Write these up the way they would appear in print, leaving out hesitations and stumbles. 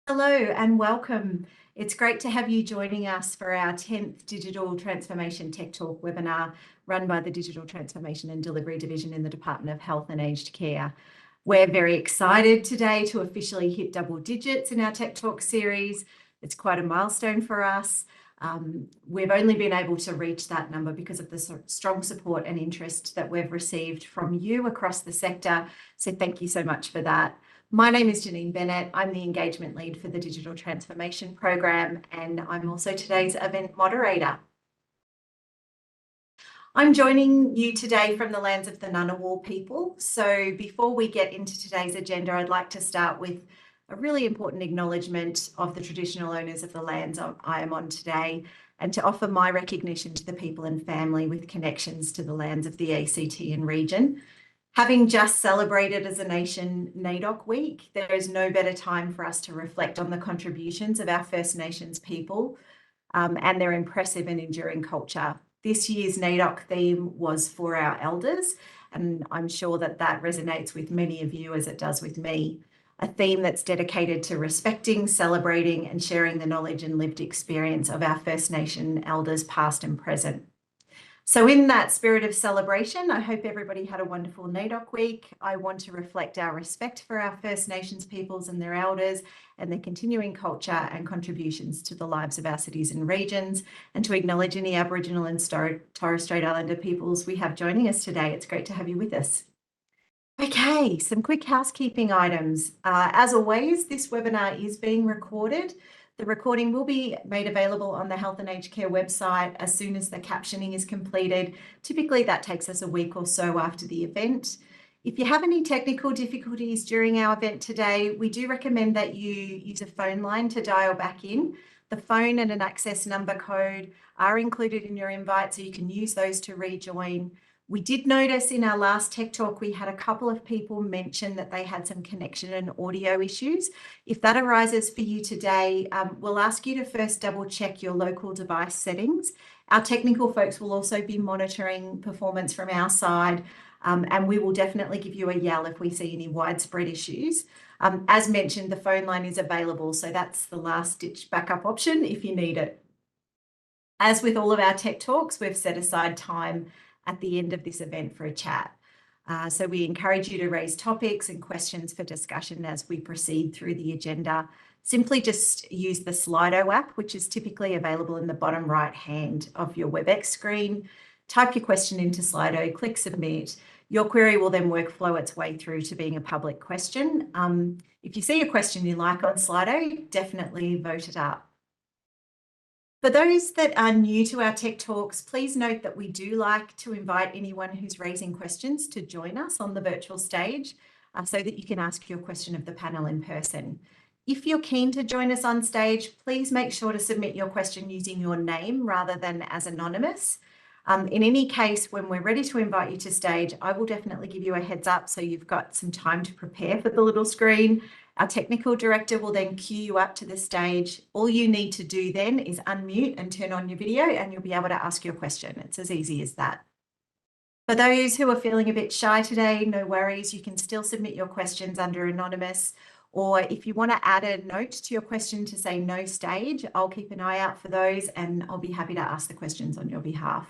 Hello and welcome. It's great to have you joining us for our 10th Digital Transformation Tech Talk webinar run by the Digital Transformation and Delivery Division in the Department of Health and Aged Care. We're very excited today to officially hit double digits in our Tech Talk series. It's quite a milestone for us. We've only been able to reach that number because of the strong support and interest that we've received from you across the sector. So thank you so much for that. My name is Janine Bennett. I'm the engagement lead for the Digital Transformation Program, and I'm also today's event moderator. I'm joining you today from the lands of the Ngunnawal people. So before we get into today's agenda, I'd like to start with a really important acknowledgement of the traditional owners of the lands I am on today, and to offer my recognition to the people and family with connections to the lands of the ACT and region. Having just celebrated as a nation NAIDOC Week, there is no better time for us to reflect on the contributions of our First Nations people and their impressive and enduring culture. This year's NAIDOC theme was for our elders, and I'm sure that that resonates with many of you as it does with me. A theme that's dedicated to respecting, celebrating and sharing the knowledge and lived experience of our First Nation elders past and present. So in that spirit of celebration, I hope everybody had a wonderful NAIDOC week. I want to reflect our respect for our First Nations peoples and their elders and their continuing culture and contributions to the lives of our cities and regions, and to acknowledge any Aboriginal and Torres Strait Islander peoples we have joining us today. It's great to have you with us. Okay, some quick housekeeping items. As always, this webinar is being recorded. The recording will be made available on the Health and Aged Care website as soon as the captioning is completed. Typically, that takes us a week or so after the event. If you have any technical difficulties during our event today, we do recommend that you use a phone line to dial back in. The phone and an access number code are included in your invite, so you can use those to rejoin. We did notice in our last Tech Talk, we had a couple of people mention that they had some connection and audio issues. If that arises for you today, we'll ask you to first double check your local device settings. Our technical folks will also be monitoring performance from our side, and we will definitely give you a yell if we see any widespread issues. As mentioned, the phone line is available, so that's the last ditch backup option if you need it. As with all of our Tech Talks, we've set aside time at the end of this event for a chat. So we encourage you to raise topics and questions for discussion as we proceed through the agenda. Simply just use the Slido app, which is typically available in the bottom right hand of your WebEx screen. Type your question into Slido, click submit. Your query will then workflow its way through to being a public question. If you see a question you like on Slido, definitely vote it up. For those that are new to our Tech Talks, please note that we do like to invite anyone who's raising questions to join us on the virtual stage so that you can ask your question of the panel in person. If you're keen to join us on stage, please make sure to submit your question using your name rather than as anonymous. In any case, when we're ready to invite you to stage, I will definitely give you a heads up so you've got some time to prepare for the little screen. Our technical director will then cue you up to the stage. All you need to do then is unmute and turn on your video and you'll be able to ask your question. It's as easy as that. For those who are feeling a bit shy today, no worries. You can still submit your questions under anonymous, or if you want to add a note to your question to say no stage, I'll keep an eye out for those and I'll be happy to ask the questions on your behalf.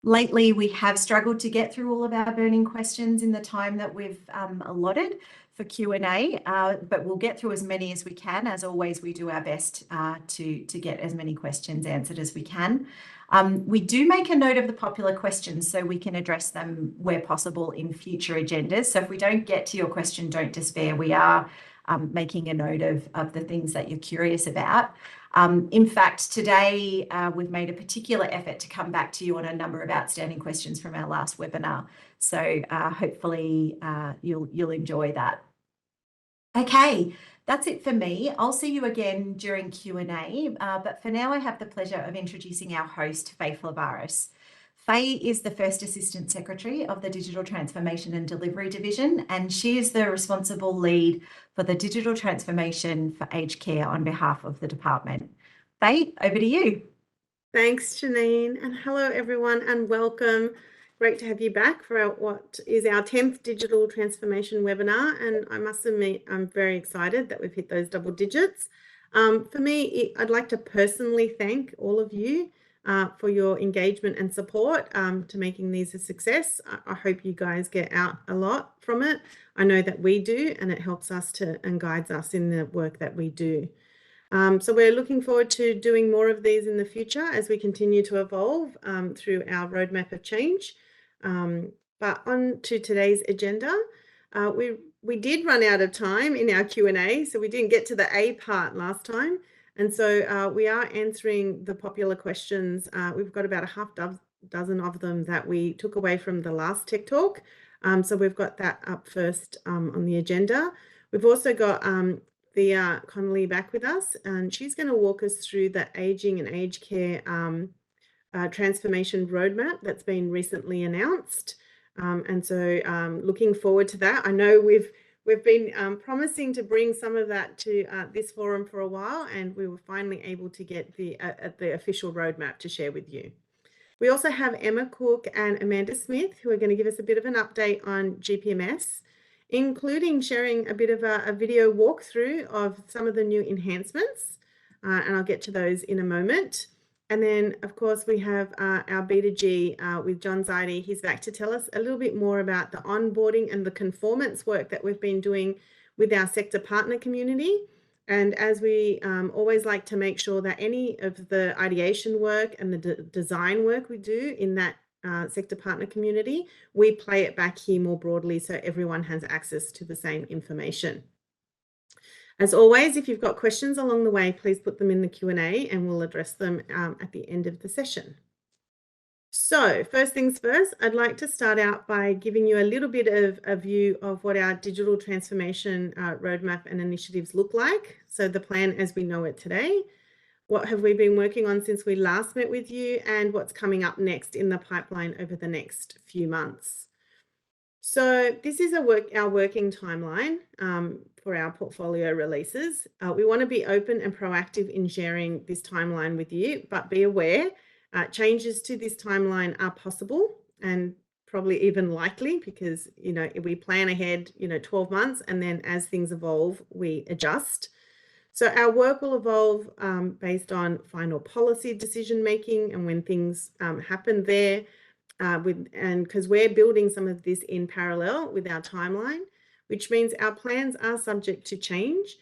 Lately, we have struggled to get through all of our burning questions in the time that we've allotted for Q&A, but we'll get through as many as we can. As always, we do our best to get as many questions answered as we can. We do make a note of the popular questions so we can address them where possible in future agendas. So if we don't get to your question, don't despair. We are making a note of the things that you're curious about. In fact, today we've made a particular effort to come back to you on a number of outstanding questions from our last webinar. So hopefully you'll enjoy that. Okay, that's it for me. I'll see you again during Q&A, but for now I have the pleasure of introducing our host, Faye Flavaris. Faye is the First Assistant Secretary of the Digital Transformation and Delivery Division, and she is the responsible lead for the digital transformation for aged care on behalf of the department. Faye, over to you. Thanks, Janine, and hello everyone and welcome Great to have you back for what is our 10th digital transformation webinar. And I must admit, I'm very excited that we've hit those double digits. For me, I'd like to personally thank all of you for your engagement and support to making these a success. I hope you guys get out a lot from it. I know that we do, and it helps us and guides us in the work that we do. So we're looking forward to doing more of these in the future as we continue to evolve through our roadmap of change. But on to today's agenda. We did run out of time in our Q&A, so we didn't get to the A part last time. And so we are answering the popular questions. We've got about a half dozen of them that we took away from the last Tech Talk. So we've got that up first on the agenda. We've also got Thea Connolly back with us, and she's going to walk us through the aging and aged care transformation roadmap that's been recently announced. And so looking forward to that. I know we've been promising to bring some of that to this forum for a while, and we were finally able to get the official roadmap to share with you. We also have Emma Cook and Amanda Smith, who are going to give us a bit of an update on GPMS, including sharing a bit of a video walkthrough of some of the new enhancements, and I'll get to those in a moment. And then, of course, we have our B2G with John Zaidi. He's back to tell us a little bit more about the onboarding and the conformance work that we've been doing with our sector partner community. And as we always like to make sure that any of the ideation work and the design work we do in that sector partner community, we play it back here more broadly so everyone has access to the same information. As always, if you've got questions along the way, please put them in the Q&A and we'll address them at the end of the session. So first things first, I'd like to start out by giving you a little bit of a view of what our digital transformation roadmap and initiatives look like. So the plan as we know it today. What have we been working on since we last met with you, and what's coming up next in the pipeline over the next few months? So this is our working timeline for our portfolio releases. We want to be open and proactive in sharing this timeline with you, but be aware changes to this timeline are possible and probably even likely because, we plan ahead, 12 months, and then as things evolve, we adjust. So our work will evolve based on final policy decision making and when things happen there, and because we're building some of this in parallel with our timeline, which means our plans are subject to change.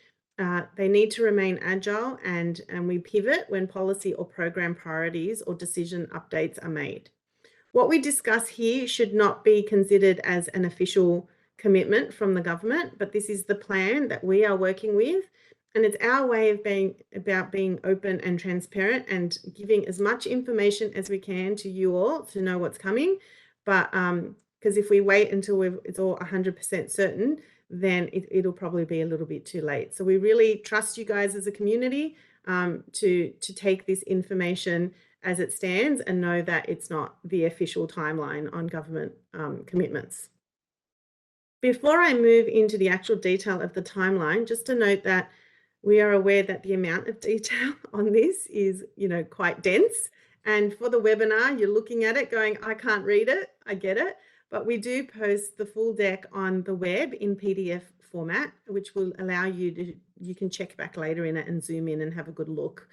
They need to remain agile, and we pivot when policy or program priorities or decision updates are made. What we discuss here should not be considered as an official commitment from the government, but this is the plan that we are working with. And it's our way of being open and transparent and giving as much information as we can to you all to know what's coming. But because if we wait until it's all 100% certain, then it'll probably be a little bit too late. So we really trust you guys as a community to take this information as it stands and know that it's not the official timeline on government commitments. Before I move into the actual detail of the timeline, just to note that we are aware that the amount of detail on this is, quite dense. And for the webinar, you're looking at it going, I can't read it, I get it. But we do post the full deck on the web in PDF format, which will allow you can check back later in it and zoom in and have a good look.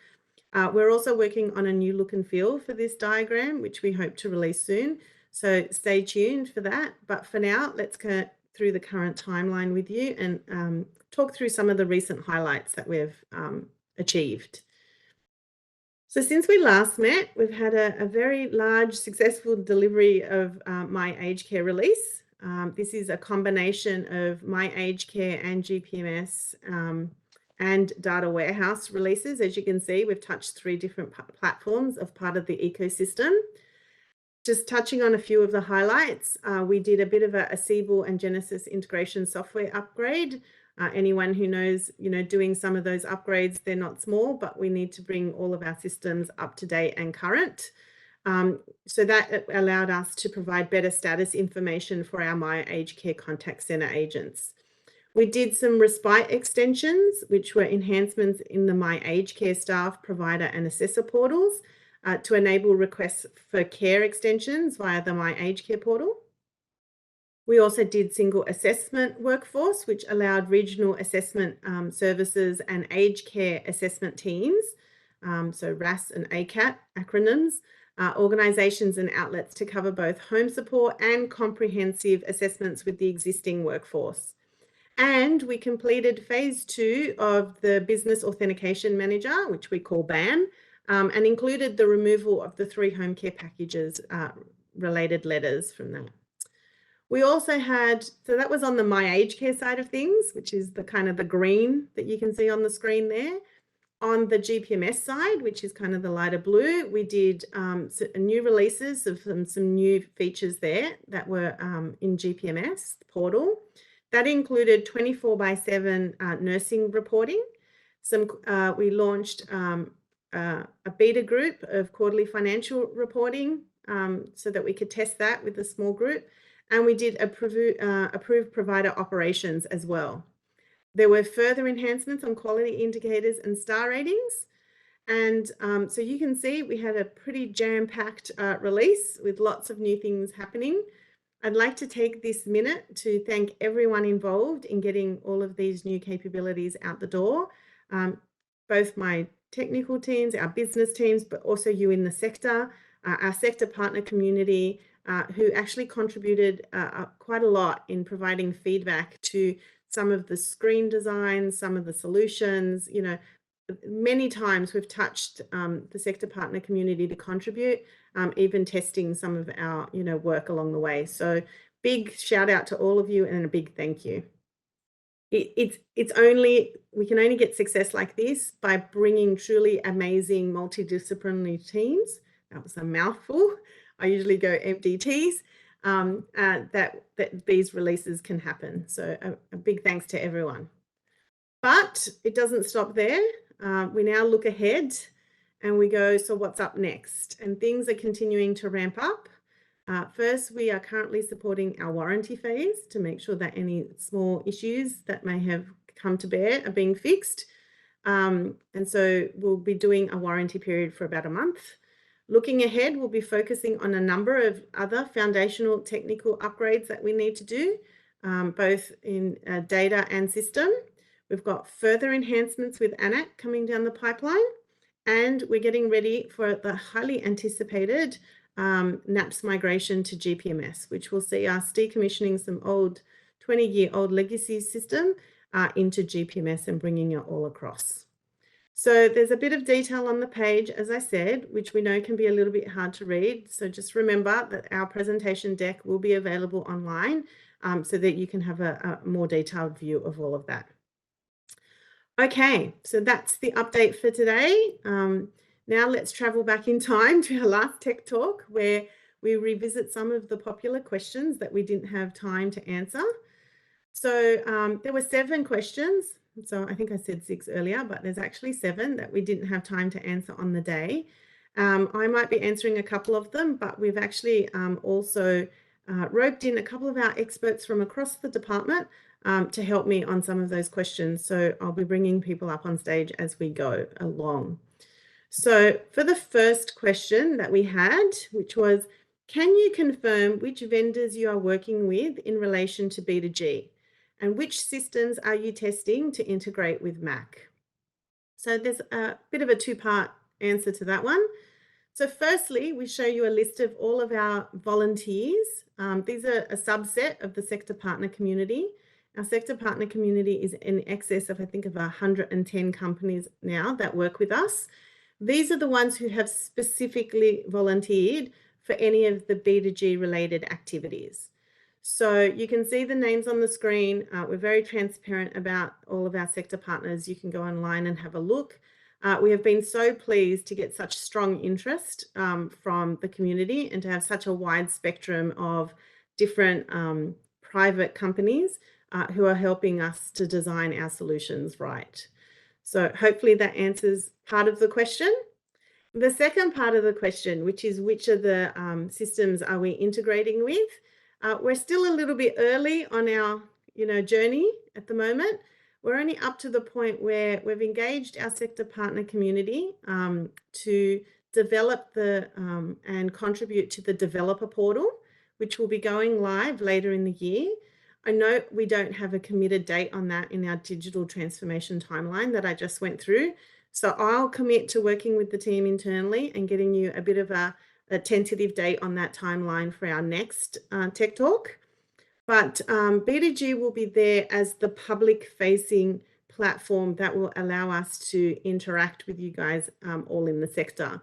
We're also working on a new look and feel for this diagram, which we hope to release soon. So stay tuned for that. But for now, let's go through the current timeline with you and talk through some of the recent highlights that we've achieved. So since we last met, we've had a very large successful delivery of My Aged Care release. This is a combination of My Aged Care and GPMS and data warehouse releases. As you can see, we've touched 3 different platforms of part of the ecosystem. Just touching on a few of the highlights, we did a bit of a Siebel and Genesis integration software upgrade. Anyone who knows, doing some of those upgrades, they're not small, but we need to bring all of our systems up to date and current. So that allowed us to provide better status information for our My Aged Care contact center agents. We did some respite extensions, which were enhancements in the My Aged Care staff, provider and assessor portals. to enable requests for care extensions via the My Aged Care portal. We also did single assessment workforce, which allowed regional assessment services and aged care assessment teams, so RAS and ACAT acronyms, organisations and outlets to cover both home support and comprehensive assessments with the existing workforce. And we completed phase 2 of the Business Authentication Manager, which we call BAM, and included the removal of the 3 home care packages related letters from that. We also had, so that was on the My Aged Care side of things, which is the kind of the green that you can see on the screen there. On the GPMS side, which is kind of the lighter blue, we did new releases of some new features there that were in GPMS portal. That included 24/7 nursing reporting. We launched a beta group of quarterly financial reporting so that we could test that with a small group. And we did approved provider operations as well. There were further enhancements on quality indicators and star ratings. And so you can see we had a pretty jam-packed release with lots of new things happening. I'd like to take this minute to thank everyone involved in getting all of these new capabilities out the door, both my technical teams, our business teams, but also you in the sector, our sector partner community, who actually contributed quite a lot in providing feedback to some of the screen designs, some of the solutions. You know, many times we've touched the sector partner community to contribute, even testing some of our, work along the way. So big shout out to all of you and a big thank you. We can only get success like this by bringing truly amazing multidisciplinary teams. That was a mouthful. I usually go MDTs, that these releases can happen. So a big thanks to everyone. But it doesn't stop there. We now look ahead and we go, so what's up next? And things are continuing to ramp up. First, we are currently supporting our warranty phase to make sure that any small issues that may have come to bear are being fixed. And so we'll be doing a warranty period for about a month. Looking ahead, we'll be focusing on a number of other foundational technical upgrades that we need to do, both in data and system. We've got further enhancements with ANAC coming down the pipeline, and we're getting ready for the highly anticipated NAPS migration to GPMS, which will see us decommissioning some old 20-year-old legacy system into GPMS and bringing it all across. So there's a bit of detail on the page, as I said, which we know can be a little bit hard to read. So just remember that our presentation deck will be available online so that you can have a more detailed view of all of that. Okay, so that's the update for today. Now let's travel back in time to our last Tech Talk, where we revisit some of the popular questions that we didn't have time to answer. So there were 7 questions. So I think I said 6 earlier, but there's actually 7 that we didn't have time to answer on the day. I might be answering a couple of them, but we've actually also roped in a couple of our experts from across the department to help me on some of those questions. So I'll be bringing people up on stage as we go along. So for the first question that we had, which was, can you confirm which vendors you are working with in relation to B2G? And which systems are you testing to integrate with Mac? So there's a bit of a 2-part answer to that one. So firstly, we show you a list of all of our volunteers. These are a subset of the sector partner community. Our sector partner community is in excess of, I think, of 110 companies now that work with us. These are the ones who have specifically volunteered for any of the B2G related activities. So you can see the names on the screen. We're very transparent about all of our sector partners. You can go online and have a look. We have been so pleased to get such strong interest from the community and to have such a wide spectrum of different private companies who are helping us to design our solutions right. So hopefully that answers part of the question. The second part of the question, which is which of the systems are we integrating with? We're still a little bit early on our journey at the moment. We're only up to the point where we've engaged our sector partner community to develop and contribute to the developer portal, which will be going live later in the year. I know we don't have a committed date on that in our digital transformation timeline that I just went through. So I'll commit to working with the team internally and getting you a bit of a tentative date on that timeline for our next Tech Talk. But B2G will be there as the public-facing platform that will allow us to interact with you guys all in the sector.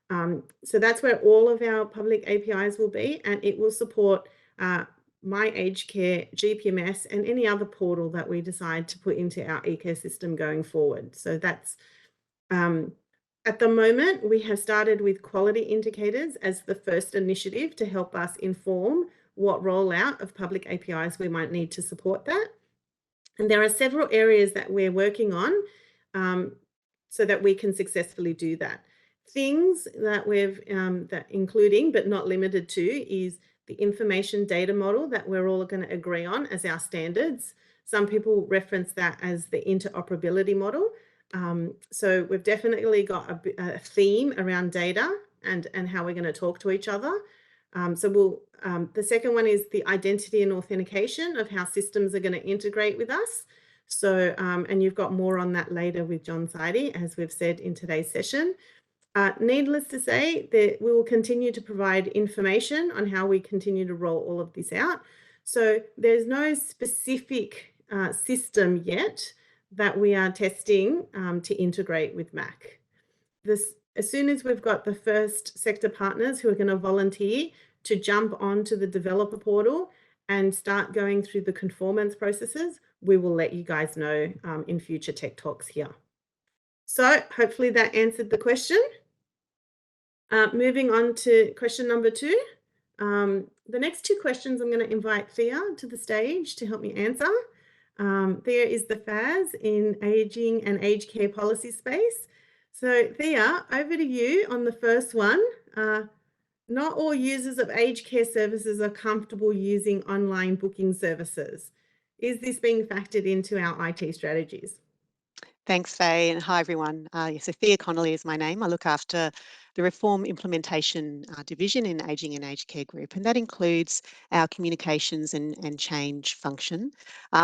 So that's where all of our public APIs will be, and it will support My Aged Care, GPMS, and any other portal that we decide to put into our ecosystem going forward. So that's at the moment, we have started with quality indicators as the first initiative to help us inform what rollout of public APIs we might need to support that. And there are several areas that we're working on so that we can successfully do that. Things that we've, including but not limited to, is the information data model that we're all going to agree on as our standards. Some people reference that as the interoperability model. So we've definitely got a theme around data and how we're going to talk to each other. The second one is the identity and authentication of how systems are going to integrate with us. So, and you've got more on that later with John Sidey, as we've said in today's session. Needless to say, that we will continue to provide information on how we continue to roll all of this out. So there's no specific system yet that we are testing to integrate with Mac. As soon as we've got the first sector partners who are going to volunteer to jump onto the developer portal and start going through the conformance processes, we will let you guys know in future Tech Talks here. So hopefully that answered the question. Moving on to question number 2. The next 2 questions, I'm going to invite Thea to the stage to help me answer. Thea is the FAS in Aging and Aged Care Policy space. So Thea, over to you on the first one. Not all users of aged care services are comfortable using online booking services. Is this being factored into our IT strategies? Thanks, Faye, and hi, everyone. So Thea Connolly is my name. I look after the Reform Implementation Division in Aging and Aged Care Group, and that includes our communications and change function.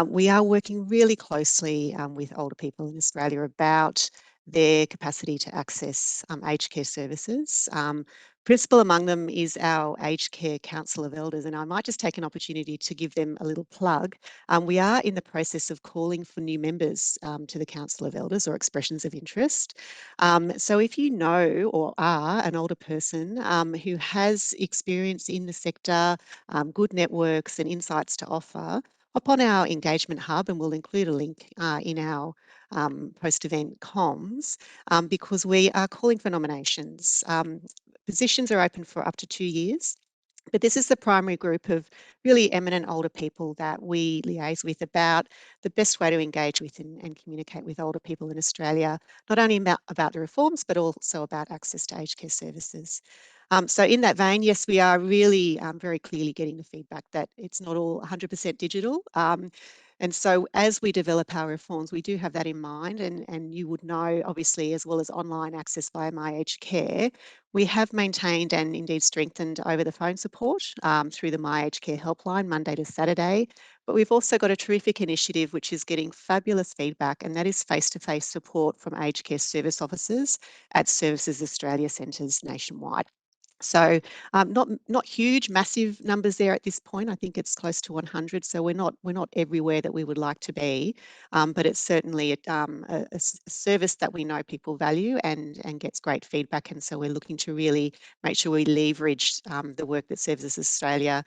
We are working really closely with older people in Australia about their capacity to access aged care services. Principal among them is our Aged Care Council of Elders, and I might just take an opportunity to give them a little plug. We are in the process of calling for new members to the Council of Elders, or expressions of interest. So if you know or are an older person who has experience in the sector, good networks and insights to offer, hop on our engagement hub, and we'll include a link in our post-event comms, because we are calling for nominations. Positions are open for up to 2 years. But this is the primary group of really eminent older people that we liaise with about the best way to engage with and communicate with older people in Australia, not only about the reforms, but also about access to aged care services. So in that vein, yes, we are really very clearly getting the feedback that it's not all 100% digital. And so as we develop our reforms, we do have that in mind, and you would know, obviously, as well as online access via My Aged Care, we have maintained and indeed strengthened over the phone support through the My Aged Care helpline, Monday to Saturday. But we've also got a terrific initiative which is getting fabulous feedback, and that is face-to-face support from aged care service officers at Services Australia centres nationwide. So not huge, massive numbers there at this point. I think it's close to 100. So we're not everywhere that we would like to be, but it's certainly a service that we know people value and gets great feedback. And so we're looking to really make sure we leverage the work that Services Australia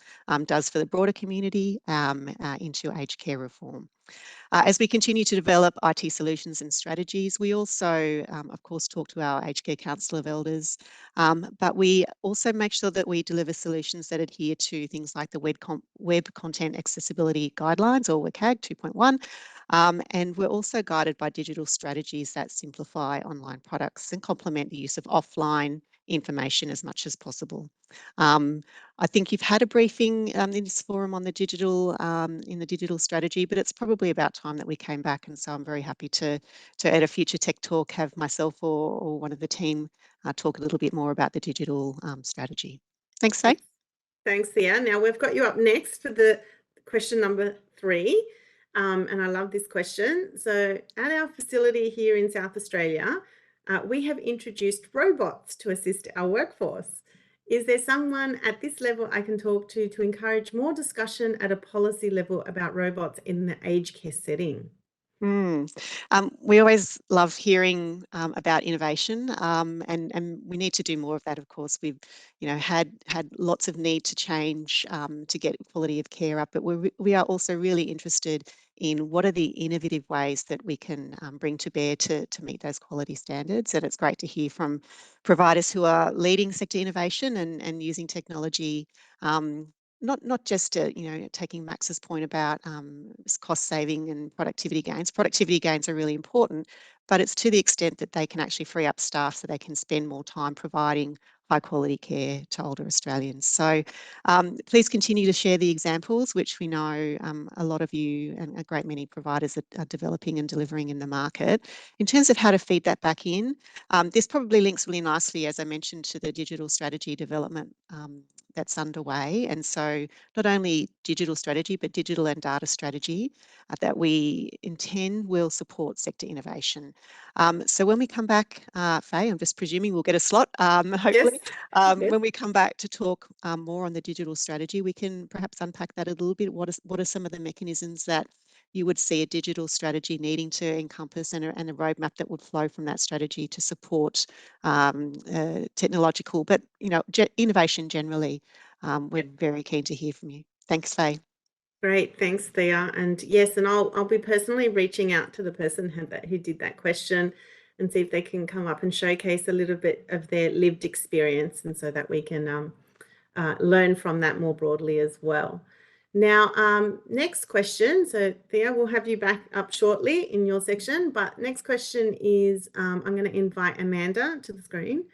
does for the broader community into aged care reform. As we continue to develop IT solutions and strategies, we also, of course, talk to our Aged Care Council of Elders, but we also make sure that we deliver solutions that adhere to things like the Web Content Accessibility Guidelines, or WCAG 2.1, and we're also guided by digital strategies that simplify online products and complement the use of offline information as much as possible. I think you've had a briefing in this forum on the digital strategy, but it's probably about time that we came back, and so I'm very happy to at a future tech talk have myself or one of the team talk a little bit more about the digital strategy. Thanks, Faye. Thanks, Thea. Now we've got you up next for the question number 3. And I love this question. So at our facility here in South Australia, we have introduced robots to assist our workforce. Is there someone at this level I can talk to encourage more discussion at a policy level about robots in the aged care setting? We always love hearing about innovation, and we need to do more of that. Of course, we've had lots of need to change to get quality of care up, but we are also really interested in what are the innovative ways that we can bring to bear to meet those quality standards. And it's great to hear from providers who are leading sector innovation and using technology. Not just taking Max's point about cost saving and productivity gains. Productivity gains are really important, but it's to the extent that they can actually free up staff so they can spend more time providing high quality care to older Australians. So please continue to share the examples, which we know a lot of you and a great many providers are developing and delivering in the market. In terms of how to feed that back in, this probably links really nicely, as I mentioned, to the digital strategy development that's underway. And so not only digital strategy, but digital and data strategy that we intend will support sector innovation. So when we come back, Faye, I'm just presuming we'll get a slot, hopefully. Yes. When we come back to talk more on the digital strategy, we can perhaps unpack that a little bit. What are some of the mechanisms that you would see a digital strategy needing to encompass and a roadmap that would flow from that strategy to support technological, but innovation generally. We're very keen to hear from you. Thanks, Faye. Great, thanks, Thea. And yes, and I'll be personally reaching out to the person who did that question and see if they can come up and showcase a little bit of their lived experience, and so that we can learn from that more broadly as well. Now, next question. So Thea, we'll have you back up shortly in your section, but next question is, I'm going to invite Amanda to the screen,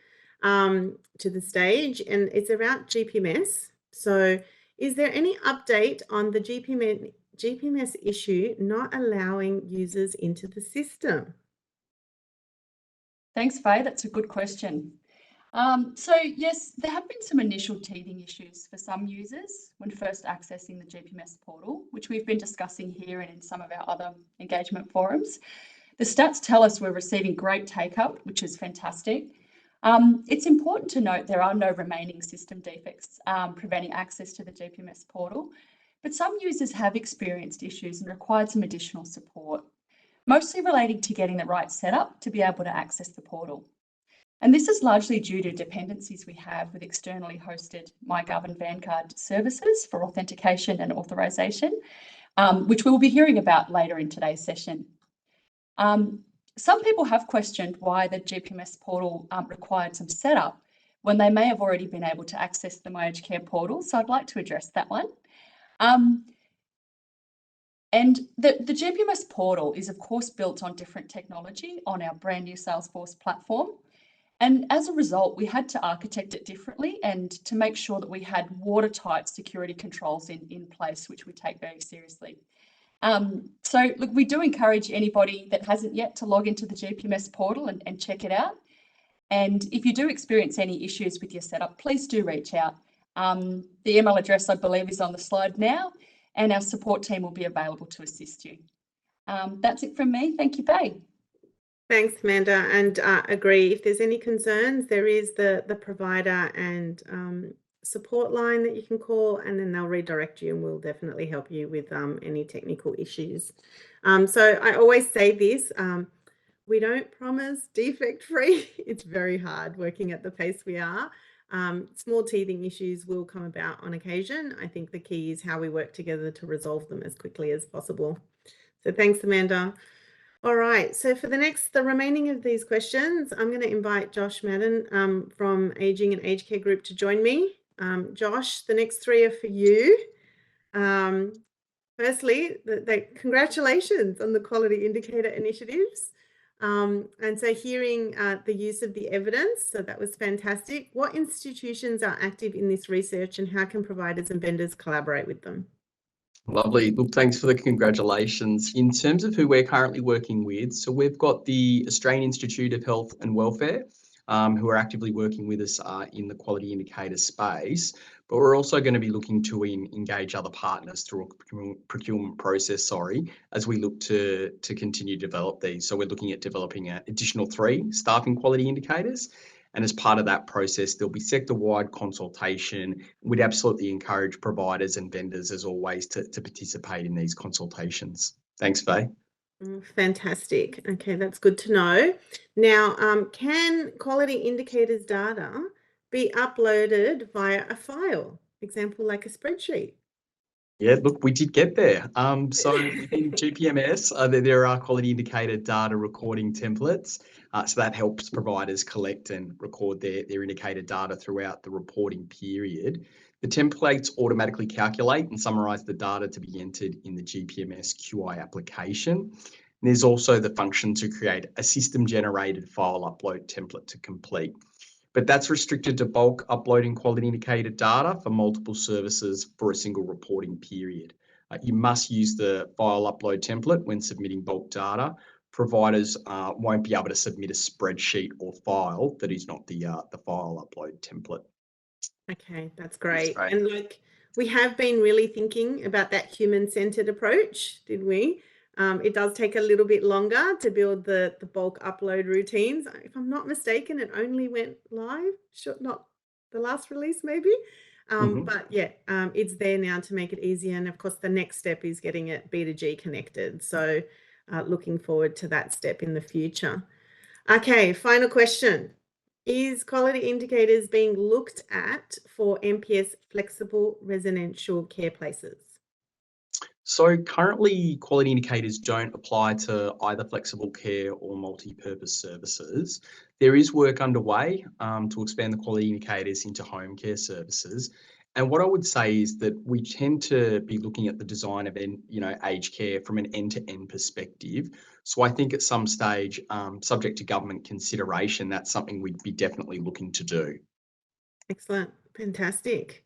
to the stage, and it's about GPMS. So is there any update on the GPMS issue not allowing users into the system? Thanks, Faye. That's a good question. So yes, there have been some initial teething issues for some users when first accessing the GPMS portal, which we've been discussing here and in some of our other engagement forums. The stats tell us we're receiving great take-up, which is fantastic. It's important to note there are no remaining system defects preventing access to the GPMS portal, but some users have experienced issues and required some additional support, mostly relating to getting the right setup to be able to access the portal. And this is largely due to dependencies we have with externally hosted MyGov and Vanguard services for authentication and authorization, which we'll be hearing about later in today's session. Some people have questioned why the GPMS portal required some setup when they may have already been able to access the My Aged Care portal, so I'd like to address that one. And the GPMS portal is, of course, built on different technology on our brand new Salesforce platform. And as a result, we had to architect it differently and to make sure that we had watertight security controls in place, which we take very seriously. So look, we do encourage anybody that hasn't yet to log into the GPMS portal and check it out. And if you do experience any issues with your setup, please do reach out. The email address, I believe, is on the slide now, and our support team will be available to assist you. That's it from me. Thank you, Faye. Thanks, Amanda, and agree. If there's any concerns, there is the provider and support line that you can call, and then they'll redirect you and we'll definitely help you with any technical issues. So I always say this, we don't promise defect-free. It's very hard working at the pace we are. Small teething issues will come about on occasion. I think the key is how we work together to resolve them as quickly as possible. So thanks, Amanda. All right, so for the remaining of these questions, I'm going to invite Josh Madden from Aging and Aged Care Group to join me. Josh, the next 3 are for you. Firstly, congratulations on the quality indicator initiatives. And so hearing the use of the evidence, so that was fantastic. What institutions are active in this research and how can providers and vendors collaborate with them? Lovely. Look, thanks for the congratulations. In terms of who we're currently working with, so we've got the Australian Institute of Health and Welfare, who are actively working with us in the quality indicator space, but we're also going to be looking to engage other partners through a procurement process, as we look to continue to develop these. So we're looking at developing an additional 3 staffing quality indicators. And as part of that process, there'll be sector-wide consultation. We'd absolutely encourage providers and vendors, as always, to participate in these consultations. Thanks, Faye. Fantastic. Okay, that's good to know. Now, can quality indicators data be uploaded via a file? Example, like a spreadsheet? Yeah, look, we did get there. So within GPMS, there are quality indicator data recording templates. So that helps providers collect and record their indicator data throughout the reporting period. The templates automatically calculate and summarize the data to be entered in the GPMS QI application. And there's also the function to create a system-generated file upload template to complete. But that's restricted to bulk uploading quality indicator data for multiple services for a single reporting period. You must use the file upload template when submitting bulk data. Providers won't be able to submit a spreadsheet or file that is not the file upload template. Okay, that's great. And like we have been really thinking about that human-centered approach, did we? It does take a little bit longer to build the bulk upload routines. If I'm not mistaken, it only went live, not the last release maybe. But yeah, it's there now to make it easier. And of course, the next step is getting it B2G connected. So looking forward to that step in the future. Okay, final question. Is quality indicators being looked at for MPS flexible residential care places? So currently, quality indicators don't apply to either flexible care or multi-purpose services. There is work underway to expand the quality indicators into home care services. And what I would say is that we tend to be looking at the design of aged care from an end-to-end perspective. So I think at some stage, subject to government consideration, that's something we'd be definitely looking to do. Excellent. Fantastic.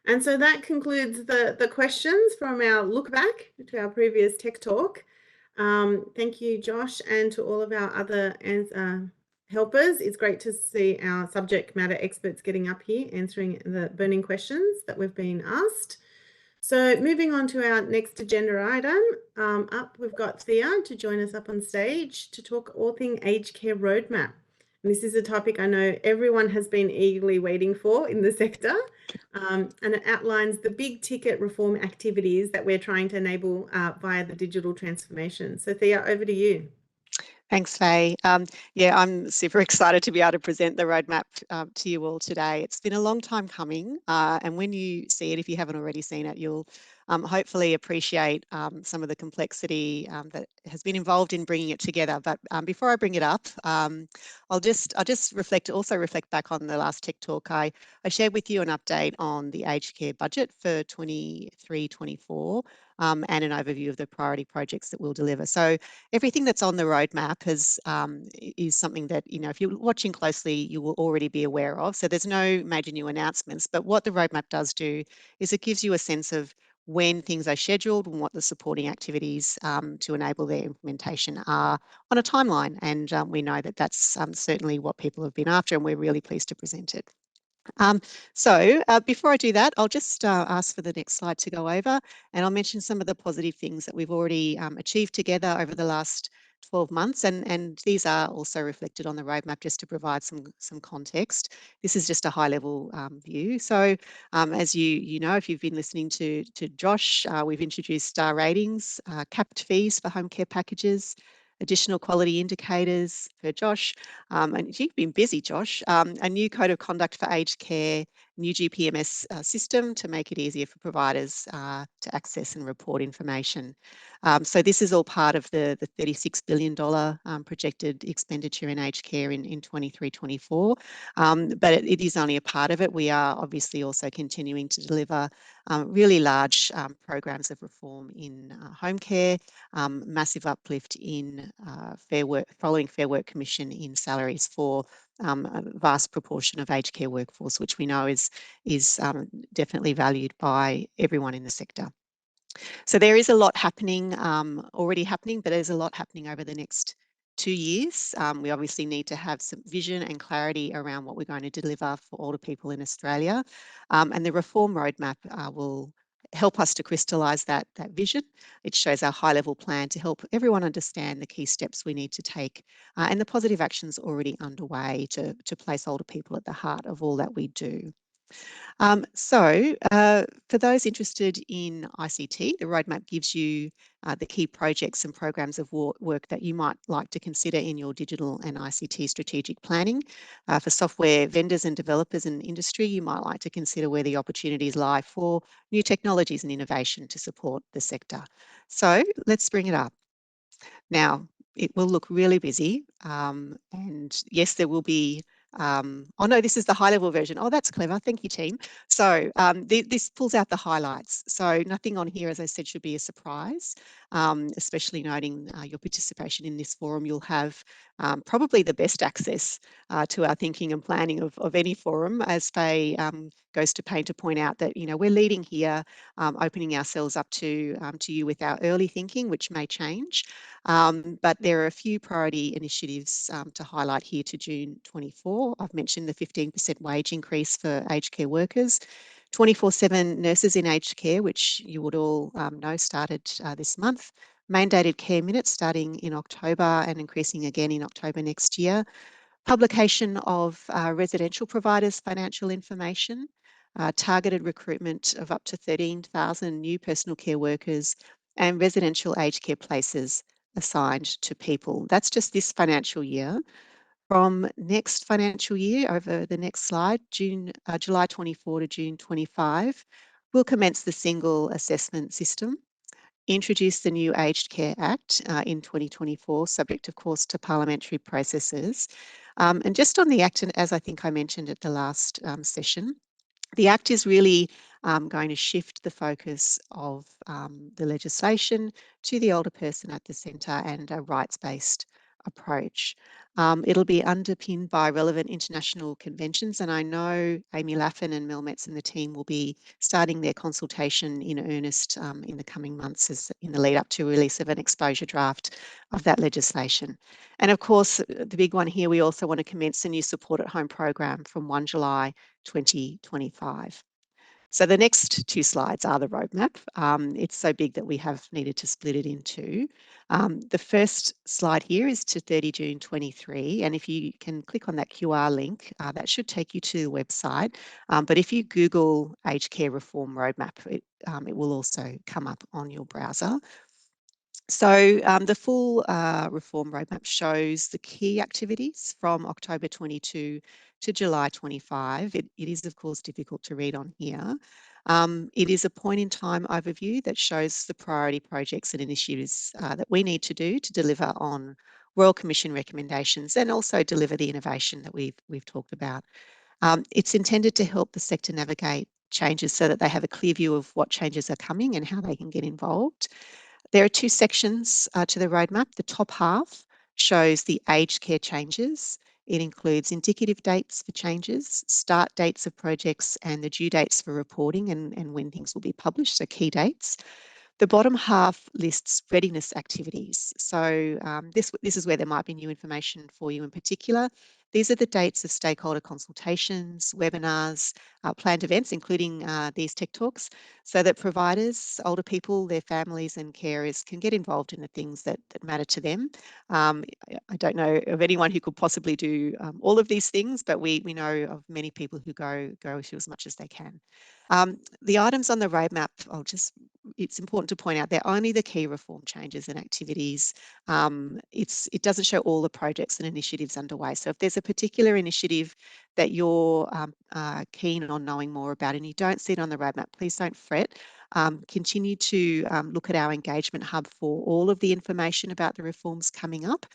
And so that concludes the questions from our look back to our previous Tech Talk. Thank you, Josh, and to all of our other helpers. It's great to see our subject matter experts getting up here answering the burning questions that we've been asked. So moving on to our next agenda item, up we've got Thea to join us up on stage to talk all things aged care roadmap. And this is a topic I know everyone has been eagerly waiting for in the sector. And it outlines the big ticket reform activities that we're trying to enable via the digital transformation. So Thea, over to you. Thanks, Faye. Yeah, I'm super excited to be able to present the roadmap to you all today. It's been a long time coming, and when you see it, if you haven't already seen it, you'll hopefully appreciate some of the complexity that has been involved in bringing it together. But before I bring it up, I'll just also reflect back on the last Tech Talk. I shared with you an update on the aged care budget for 23-24 and an overview of the priority projects that we'll deliver. So everything that's on the roadmap is something that, if you're watching closely, you will already be aware of. So there's no major new announcements, but what the roadmap does do is it gives you a sense of when things are scheduled and what the supporting activities to enable their implementation are on a timeline. And we know that that's certainly what people have been after, and we're really pleased to present it. So before I do that, I'll just ask for the next slide to go over, and I'll mention some of the positive things that we've already achieved together over the last 12 months, and these are also reflected on the roadmap just to provide some context. This is just a high-level view. So as you know, if you've been listening to Josh, we've introduced star ratings, capped fees for home care packages, additional quality indicators for Josh, and you've been busy, Josh, a new code of conduct for aged care new GPMS system to make it easier for providers to access and report information. So this is all part of the $36 billion projected expenditure in aged care in 23-24, but it is only a part of it. We are obviously also continuing to deliver really large programs of reform in home care, massive uplift in Fair Work, following Fair Work Commission in salaries for a vast proportion of aged care workforce, which we know is definitely valued by everyone in the sector. So there is a lot happening, already happening, but there's a lot happening over the next 2 years. We obviously need to have some vision and clarity around what we're going to deliver for older people in Australia. And the reform roadmap will help us to crystallise that vision. It shows our high-level plan to help everyone understand the key steps we need to take and the positive actions already underway to place older people at the heart of all that we do. For those interested in ICT, the roadmap gives you the key projects and programs of work that you might like to consider in your digital and ICT strategic planning. For software vendors and developers in industry, you might like to consider where the opportunities lie for new technologies and innovation to support the sector. So let's bring it up. Now, it will look really busy, and yes, there will be oh no, this is the high level version. Oh, that's clever. Thank you, team. So this pulls out the highlights. So nothing on here, as I said, should be a surprise, especially noting your participation in this forum. You'll have probably the best access to our thinking and planning of any forum, as Faye goes to pain to point out that, you know, we're leading here, opening ourselves up to you with our early thinking, which may change. But there are a few priority initiatives to highlight here to June 24. I've mentioned the 15% wage increase for aged care workers, 24/7 nurses in aged care, which you would all know started this month, mandated care minutes starting in October and increasing again in October next year, publication of residential providers' financial information, targeted recruitment of up to 13,000 new personal care workers, and residential aged care places assigned to people. That's just this financial year. From next financial year, over the next slide, July 24 to June 25, we'll commence the single assessment system, introduce the new Aged Care Act in 2024, subject of course to parliamentary processes. And just on the Act, and as I think I mentioned at the last session, the Act is really going to shift the focus of the legislation to the older person at the centre and a rights-based approach. It'll be underpinned by relevant international conventions, and I know Amy Laffin and Mel Metz and the team will be starting their consultation in earnest in the coming months as in the lead up to release of an exposure draft of that legislation. And of course, the big one here, we also want to commence a new support at home program from 1 July 2025. So the next two slides are the roadmap. It's so big that we have needed to split it in two. The first slide here is to 30 June 23, and if you can click on that QR link, that should take you to the website. But if you Google Aged Care Reform Roadmap, it will also come up on your browser. So the full reform roadmap shows the key activities from October 22 to July 25. It is, of course, difficult to read on here. It is a point in time overview that shows the priority projects and initiatives that we need to do to deliver on Royal Commission recommendations and also deliver the innovation that we've talked about. It's intended to help the sector navigate changes so that they have a clear view of what changes are coming and how they can get involved. There are two sections to the roadmap. The top half shows the aged care changes. It includes indicative dates for changes, start dates of projects, and the due dates for reporting and when things will be published, so key dates. The bottom half lists readiness activities. So this is where there might be new information for you in particular. These are the dates of stakeholder consultations, webinars, planned events, including these tech talks, so that providers, older people, their families and carers can get involved in the things that matter to them. I don't know of anyone who could possibly do all of these things, but we know of many people who go to as much as they can. The items on the roadmap, it's important to point out they're only the key reform changes and activities. It doesn't show all the projects and initiatives underway. So if there's a particular initiative that you're keen on knowing more about and you don't see it on the roadmap, please don't fret. Continue to look at our engagement hub for all of the information about the reforms coming up.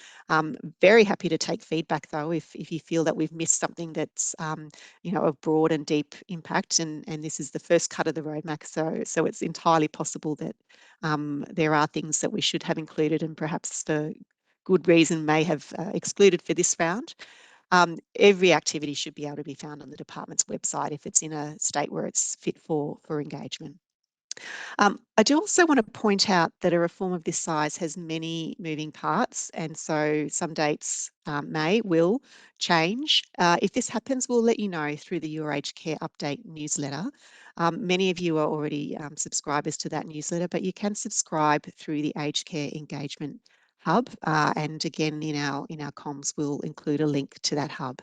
Very happy to take feedback though if you feel that we've missed something that's you know, of broad and deep impact, and this is the first cut of the roadmap, so it's entirely possible that there are things that we should have included and perhaps for good reason may have excluded for this round. Every activity should be able to be found on the department's website if it's in a state where it's fit for engagement. I do also want to point out that a reform of this size has many moving parts, and so some dates will change. If this happens, we'll let you know through the Your Aged Care Update newsletter. Many of you are already subscribers to that newsletter, but you can subscribe through the Aged Care Engagement Hub, and again in our comms we'll include a link to that hub.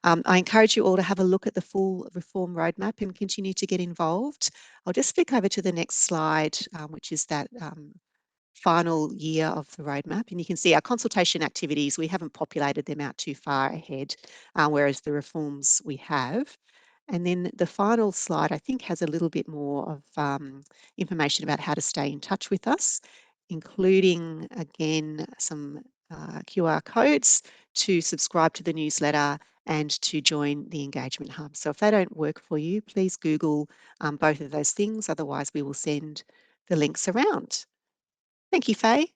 I encourage you all to have a look at the full reform roadmap and continue to get involved. I'll just flick over to the next slide, which is that final year of the roadmap. And you can see our consultation activities, we haven't populated them out too far ahead, whereas the reforms we have. And then the final slide, I think, has a little bit more of information about how to stay in touch with us, including, again, some QR codes to subscribe to the newsletter and to join the engagement hub. So if they don't work for you, please Google both of those things. Otherwise, we will send the links around. Thank you, Faye.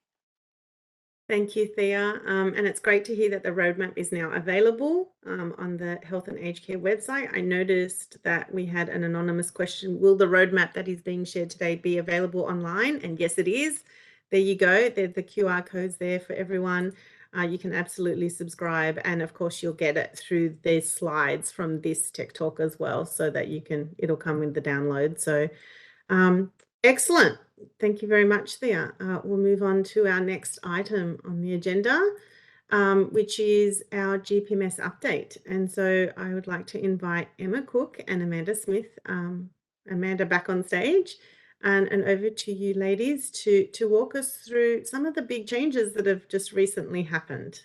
Thank you, Thea. And it's great to hear that the roadmap is now available on the Health and Aged Care website. I noticed that we had an anonymous question. Will the roadmap that is being shared today be available online? And yes, it is. There you go. There's the QR codes there for everyone. You can absolutely subscribe. And of course, you'll get it through the slides from this Tech Talk as well, so that it'll come with the download. So excellent. Thank you very much, Thea. We'll move on to our next item on the agenda, which is our GPMS update. And so I would like to invite Emma Cook and Amanda Smith, Amanda back on stage, and over to you ladies to walk us through some of the big changes that have just recently happened.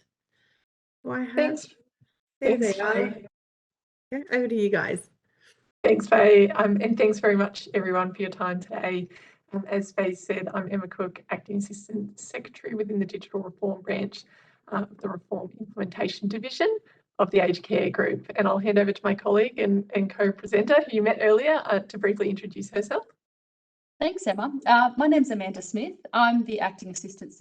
Do I have... Thanks. There Thanks, they are. Faye. Okay, over to you guys. Thanks, Faye. And thanks very much, everyone, for your time today. As Faye said, I'm Emma Cook, Acting Assistant Secretary within the Digital Reform Branch of the Reform Implementation Division of the Aged Care Group. And I'll hand over to my colleague and co-presenter who you met earlier to briefly introduce herself. Thanks, Emma. My name's Amanda Smith. I'm the Acting Assistant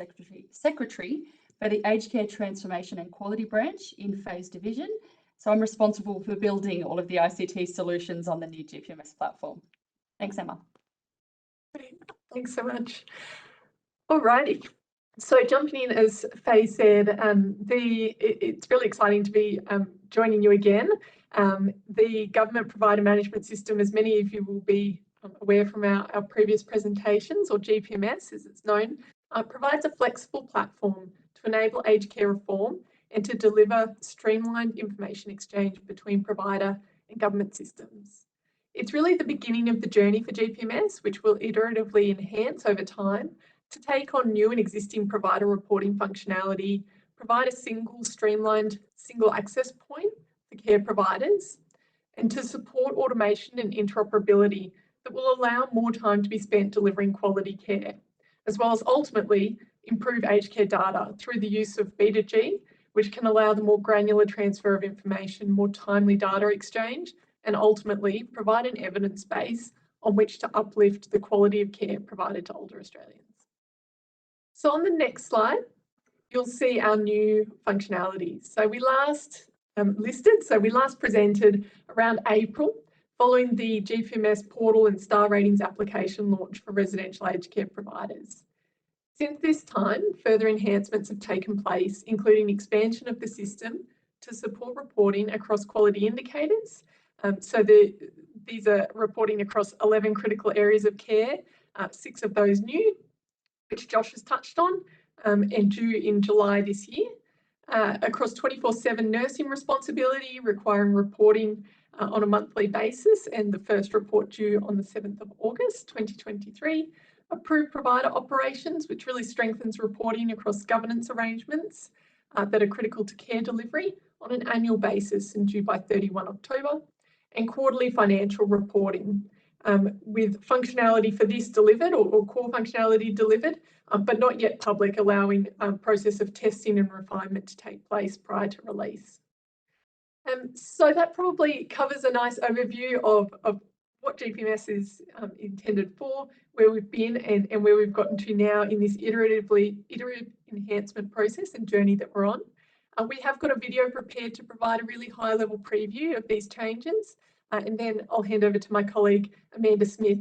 Secretary for the Aged Care Transformation and Quality Branch in Faye's Division. So I'm responsible for building all of the ICT solutions on the new GPMS platform. Thanks, Emma. Thanks so much. All righty. So jumping in, as Faye said, it's really exciting to be joining you again. The Government Provider Management System, as many of you will be aware from our previous presentations, or GPMS as it's known, provides a flexible platform to enable aged care reform and to deliver streamlined information exchange between provider and government systems. It's really the beginning of the journey for GPMS, which will iteratively enhance over time to take on new and existing provider reporting functionality, provide a streamlined single access point for care providers, and to support automation and interoperability that will allow more time to be spent delivering quality care, as well as ultimately improve aged care data through the use of B2G, which can allow the more granular transfer of information, more timely data exchange, and ultimately provide an evidence base on which to uplift the quality of care provided to older Australians. So on the next slide, you'll see our new functionalities. So we last presented around April, following the GPMS portal and star ratings application launch for residential aged care providers. Since this time, further enhancements have taken place, including expansion of the system to support reporting across quality indicators. These are reporting across 11 critical areas of care, 6 of those new, which Josh has touched on, and due in July this year. Across 24/7 nursing responsibility, requiring reporting on a monthly basis, and the first report due on the 7th of August 2023. Approved provider operations, which really strengthens reporting across governance arrangements that are critical to care delivery, on an annual basis and due by 31 October, and quarterly financial reporting with functionality for this delivered or core functionality delivered, but not yet public, allowing process of testing and refinement to take place prior to release. So that probably covers a nice overview of what GPMS is intended for, where we've been and where we've gotten to now in this iterative enhancement process and journey that we're on. We have got a video prepared to provide a really high level preview of these changes. And then I'll hand over to my colleague, Amanda Smith,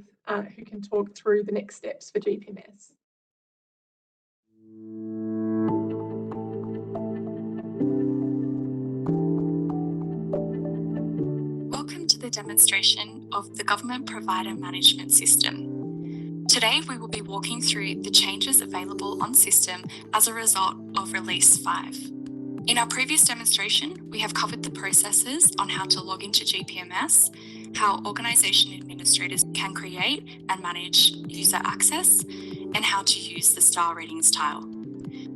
who can talk through the next steps for GPMS. Welcome to the demonstration of the Government Provider Management System. Today we will be walking through the changes available on system as a result of Release 5. In our previous demonstration, we have covered the processes on how to log into GPMS, how organisation administrators can create and manage user access, and how to use the star ratings tile.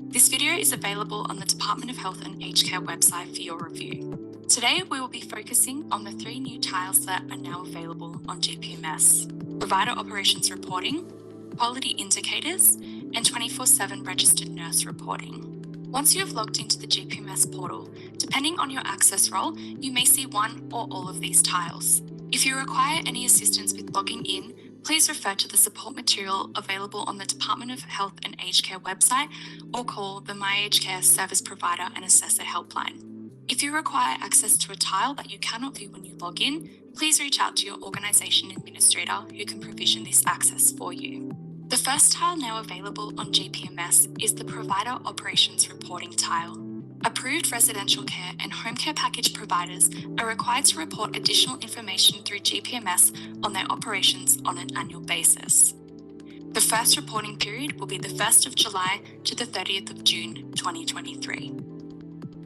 This video is available on the Department of Health and Aged Care website for your review. Today, we will be focusing on the 3 new tiles that are now available on GPMS: Provider Operations Reporting, Quality Indicators, and 24/7 Registered Nurse Reporting. Once you have logged into the GPMS portal, depending on your access role, you may see one or all of these tiles. If you require any assistance with logging in, please refer to the support material available on the Department of Health and Aged Care website or call the My Aged Care Service Provider and Assessor helpline. If you require access to a tile that you cannot view when you log in, please reach out to your organisation administrator who can provision this access for you. The first tile now available on GPMS is the Provider Operations Reporting tile. Approved residential care and home care package providers are required to report additional information through GPMS on their operations on an annual basis. The first reporting period will be the 1st of July to the 30th of June 2023.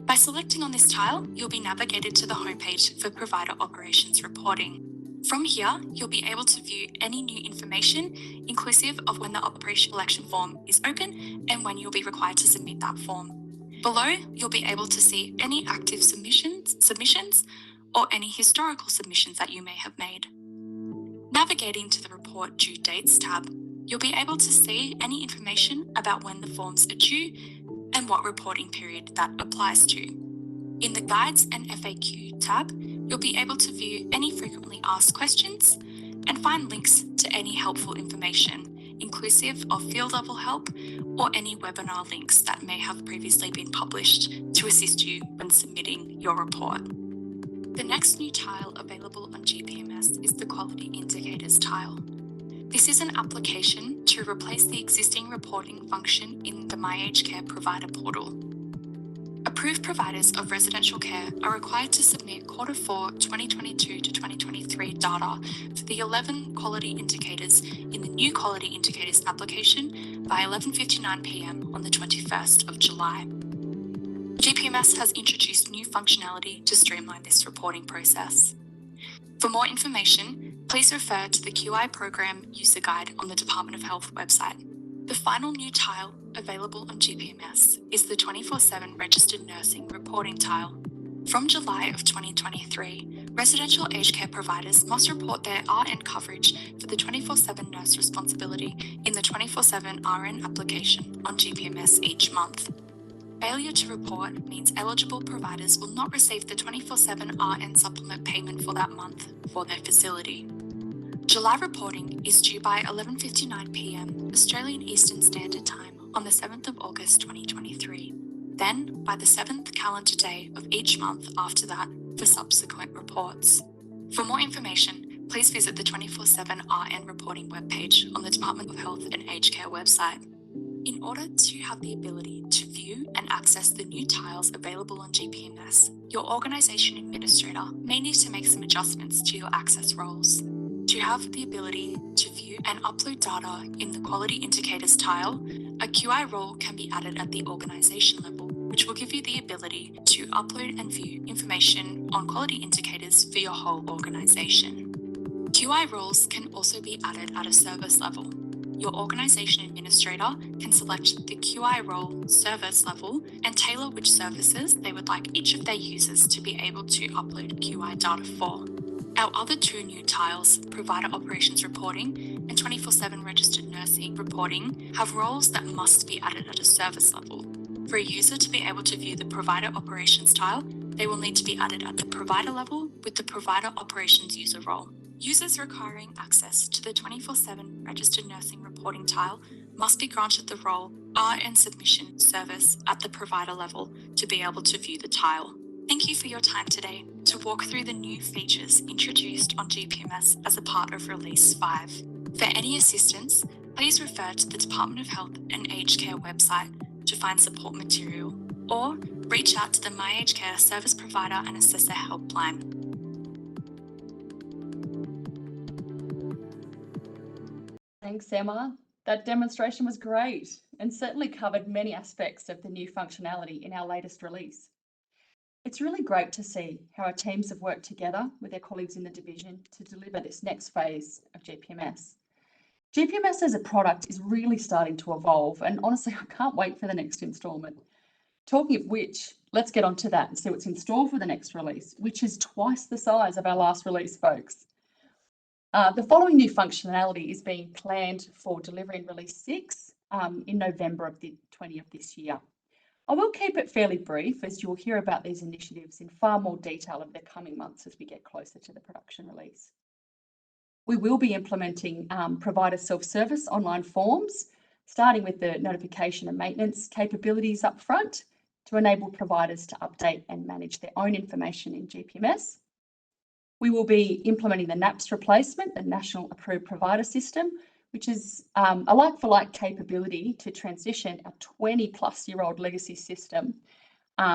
By selecting on this tile, you'll be navigated to the homepage for Provider Operations Reporting. From here, you'll be able to view any new information, inclusive of when the operation election form is open and when you'll be required to submit that form. Below, you'll be able to see any active submissions, or any historical submissions that you may have made. Navigating to the Report Due Dates tab, you'll be able to see any information about when the forms are due and what reporting period that applies to. In the Guides and FAQ tab, you'll be able to view any frequently asked questions and find links to any helpful information, inclusive of field level help or any webinar links that may have previously been published to assist you when submitting your report. The next new tile available on GPMS is the Quality Indicators tile. This is an application to replace the existing reporting function in the My Aged Care Provider portal. Approved providers of residential care are required to submit Q4 2022 to 2023 data for the 11 quality indicators in the new Quality Indicators application by 11:59 p.m. on the 21st of July. GPMS has introduced new functionality to streamline this reporting process. For more information, please refer to the QI Program User Guide on the Department of Health website. The final new tile available on GPMS is the 24/7 Registered Nursing Reporting tile. From July of 2023, residential aged care providers must report their RN coverage for the 24/7 nurse responsibility in the 24/7 RN application on GPMS each month. Failure to report means eligible providers will not receive the 24/7 RN supplement payment for that month for their facility. July reporting is due by 11:59 p.m. Australian Eastern Standard Time on the 7th of August 2023, then by the 7th calendar day of each month after that for subsequent reports. For more information, please visit the 24/7 RN reporting webpage on the Department of Health and Aged Care website. In order to have the ability to view and access the new tiles available on GPMS, your organisation administrator may need to make some adjustments to your access roles. To have the ability to view and upload data in the Quality Indicators tile, a QI role can be added at the organisation level, which will give you the ability to upload and view information on quality indicators for your whole organisation. QI roles can also be added at a service level. your organisation administrator can select the QI role service level and tailor which services they would like each of their users to be able to upload QI data for. Our other two new tiles, Provider Operations Reporting and 24/7 Registered Nursing Reporting, have roles that must be added at a service level. For a user to be able to view the Provider Operations tile, they will need to be added at the provider level with the Provider Operations user role. Users requiring access to the 24/7 Registered Nursing Reporting tile must be granted the role RN Submission Service at the provider level to be able to view the tile. Thank you for your time today to walk through the new features introduced on GPMS as a part of Release 5. For any assistance, please refer to the Department of Health and Aged Care website to find support material, or reach out to the My Aged Care Service Provider and Assessor helpline. Thanks, Emma. That demonstration was great and certainly covered many aspects of the new functionality in our latest release. It's really great to see how our teams have worked together with their colleagues in the division to deliver this next phase of GPMS. GPMS as a product is really starting to evolve, and honestly, I can't wait for the next instalment. Talking of which, let's get onto that and see what's in store for the next release, which is twice the size of our last release, folks. The following new functionality is being planned for delivery in Release 6 in November of this year. I will keep it fairly brief, as you'll hear about these initiatives in far more detail over the coming months as we get closer to the production release. We will be implementing provider self-service online forms, starting with the notification and maintenance capabilities up front to enable providers to update and manage their own information in GPMS. We will be implementing the NAPS replacement, the National Approved Provider System, which is a like-for-like capability to transition a 20-plus-year-old legacy system,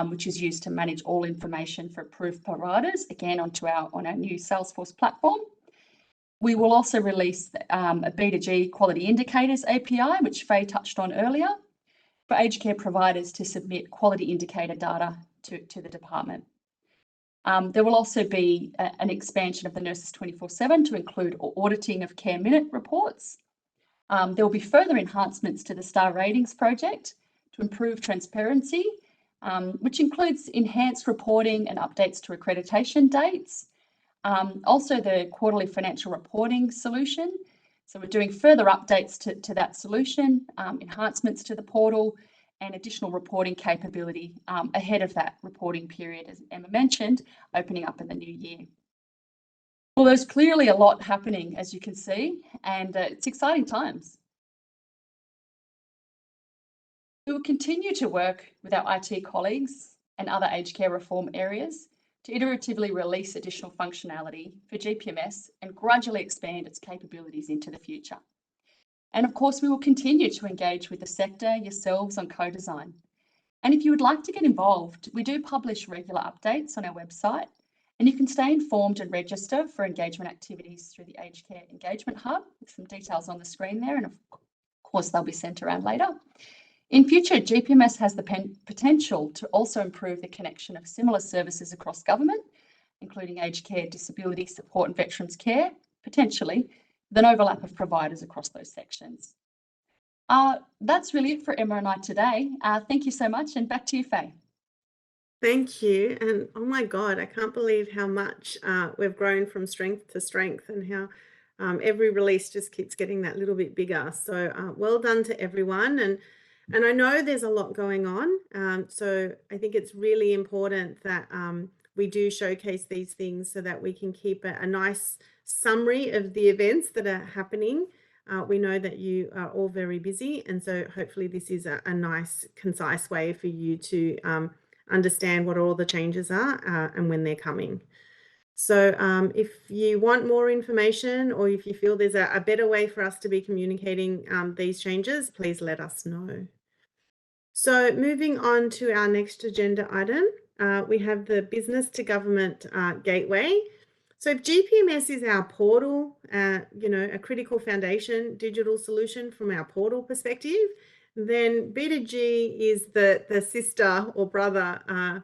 which is used to manage all information for approved providers, again, on our new Salesforce platform. We will also release a B2G quality indicators API, which Faye touched on earlier, for aged care providers to submit quality indicator data to the department. There will also be an expansion of the Nurses 24/7 to include auditing of care minute reports. There will be further enhancements to the Star Ratings project to improve transparency, which includes enhanced reporting and updates to accreditation dates. Also the quarterly financial reporting solution. So we're doing further updates to that solution, enhancements to the portal, and additional reporting capability ahead of that reporting period, as Emma mentioned, opening up in the new year. Well, there's clearly a lot happening, as you can see, and it's exciting times. We will continue to work with our IT colleagues and other aged care reform areas to iteratively release additional functionality for GPMS and gradually expand its capabilities into the future. And of course, we will continue to engage with the sector, yourselves, on co-design. And if you would like to get involved, we do publish regular updates on our website, and you can stay informed and register for engagement activities through the Aged Care Engagement Hub, with some details on the screen there, and of course they'll be sent around later. In future, GPMS has the potential to also improve the connection of similar services across government, including aged care, disability support and veterans care, potentially, with an overlap of providers across those sections. That's really it for Emma and I today. Thank you so much, and back to you, Faye. Thank you. And oh my God, I can't believe how much we've grown from strength to strength, and how every release just keeps getting that little bit bigger. So well done to everyone. And I know there's a lot going on. So I think it's really important that we do showcase these things so that we can keep a nice summary of the events that are happening. We know that you are all very busy, and so hopefully this is a nice, concise way for you to understand what all the changes are and when they're coming. So if you want more information, or if you feel there's a better way for us to be communicating these changes, please let us know. So moving on to our next agenda item, we have the Business to Government Gateway. So if GPMS is our portal, a critical foundation digital solution from our portal perspective, then B2G is the sister or brother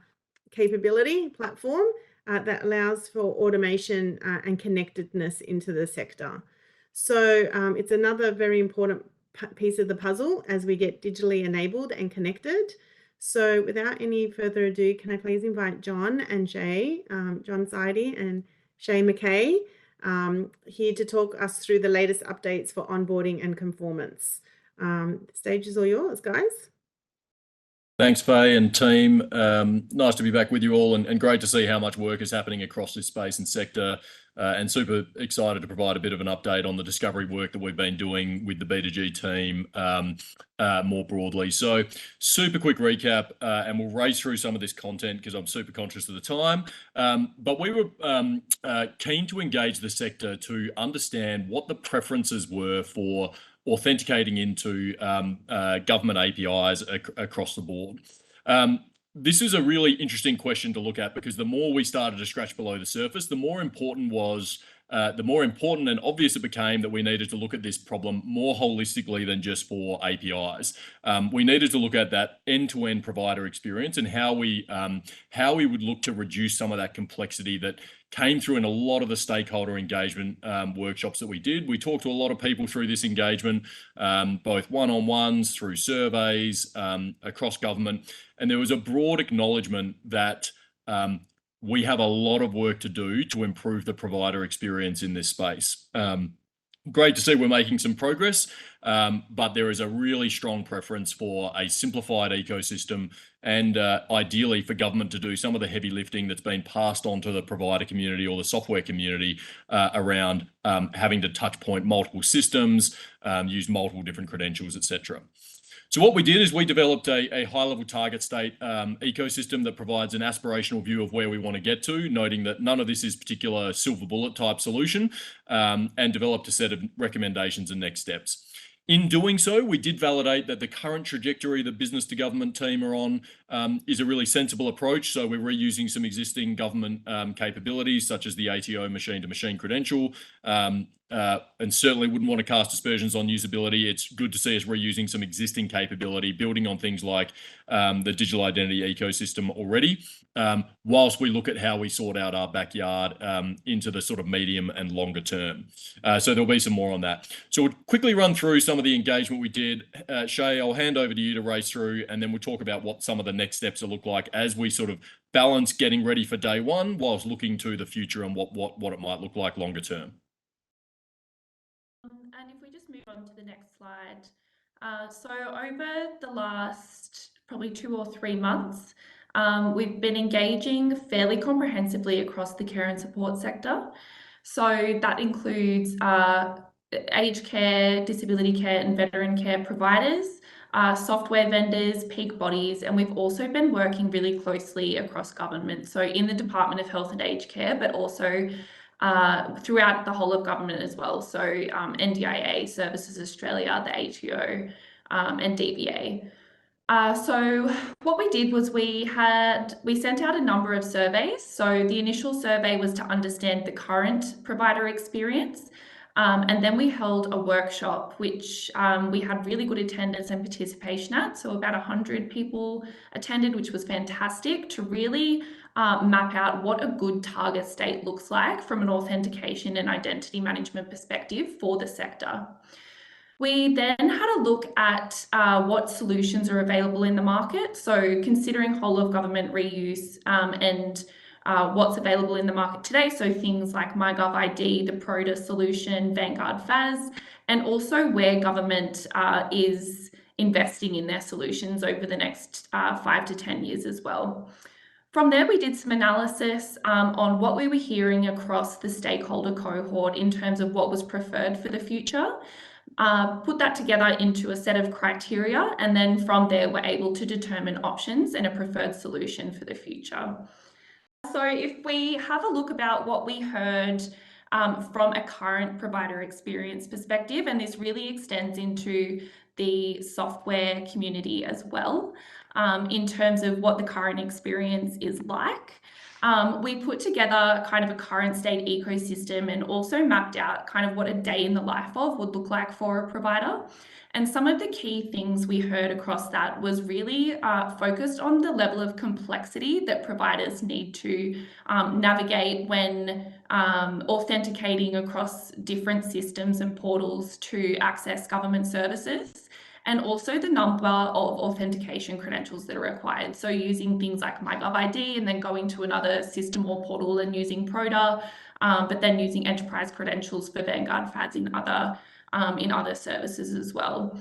capability platform that allows for automation and connectedness into the sector. So it's another very important piece of the puzzle as we get digitally enabled and connected. So without any further ado, can I please invite John and Shay, John Seide and Shay McKay, here to talk us through the latest updates for onboarding and conformance. The stage is all yours, guys. Thanks, Faye and team. Nice to be back with you all, and great to see how much work is happening across this space and sector, and super excited to provide a bit of an update on the discovery work that we've been doing with the B2G team more broadly. So super quick recap, and we'll race through some of this content because I'm super conscious of the time. But we were keen to engage the sector to understand what the preferences were for authenticating into government APIs across the board. This is a really interesting question to look at because the more we started to scratch below the surface, the more important and obvious it became that we needed to look at this problem more holistically than just for APIs. We needed to look at that end-to-end provider experience and how we would look to reduce some of that complexity that came through in a lot of the stakeholder engagement workshops that we did. We talked to a lot of people through this engagement, both one-on-ones, through surveys, across government, and there was a broad acknowledgement that we have a lot of work to do to improve the provider experience in this space. Great to see we're making some progress, but there is a really strong preference for a simplified ecosystem and ideally for government to do some of the heavy lifting that's been passed on to the provider community or the software community around having to touch point multiple systems, use multiple different credentials, etc. So what we did is we developed a high-level target state ecosystem that provides an aspirational view of where we want to get to, noting that none of this is particular silver bullet type solution, and developed a set of recommendations and next steps. In doing so, we did validate that the current trajectory the business to government team are on is a really sensible approach. So we're reusing some existing government capabilities, such as the ATO machine-to-machine credential, and certainly wouldn't want to cast aspersions on usability. It's good to see us reusing some existing capability, building on things like the digital identity ecosystem already, whilst we look at how we sort out our backyard into the sort of medium and longer term. So there'll be some more on that. So we'll quickly run through some of the engagement we did. Shay, I'll hand over to you to race through, and then we'll talk about what some of the next steps will look like as we sort of balance getting ready for day one whilst looking to the future and what it might look like longer term. And if we just move on to the next slide. So over the last probably 2 or 3 months, we've been engaging fairly comprehensively across the care and support sector. So that includes aged care, disability care and veteran care providers, software vendors, peak bodies, and we've also been working really closely across government. So in the Department of Health and Aged Care, but also throughout the whole of government as well. So NDIA, Services Australia, the ATO, and DVA. So what we did was we sent out a number of surveys. So the initial survey was to understand the current provider experience. And then we held a workshop, which we had really good attendance and participation at. So about 100 people attended, which was fantastic, to really map out what a good target state looks like from an authentication and identity management perspective for the sector. We then had a look at what solutions are available in the market. So considering whole of government reuse and what's available in the market today. So things like MyGov ID, the PRODA solution, Vanguard FAS, and also where government is investing in their solutions over the next 5 to 10 years as well. From there, we did some analysis on what we were hearing across the stakeholder cohort in terms of what was preferred for the future. Put that together into a set of criteria, and then from there, we're able to determine options and a preferred solution for the future. So if we have a look about what we heard from a current provider experience perspective, and this really extends into the software community as well, in terms of what the current experience is like. We put together kind of a current state ecosystem and also mapped out kind of what a day in the life of would look like for a provider. And some of the key things we heard across that was really focused on the level of complexity that providers need to navigate when authenticating across different systems and portals to access government services, and also the number of authentication credentials that are required. So using things like MyGovID and then going to another system or portal and using PRODA, but then using enterprise credentials for Vanguard FADs in other services as well.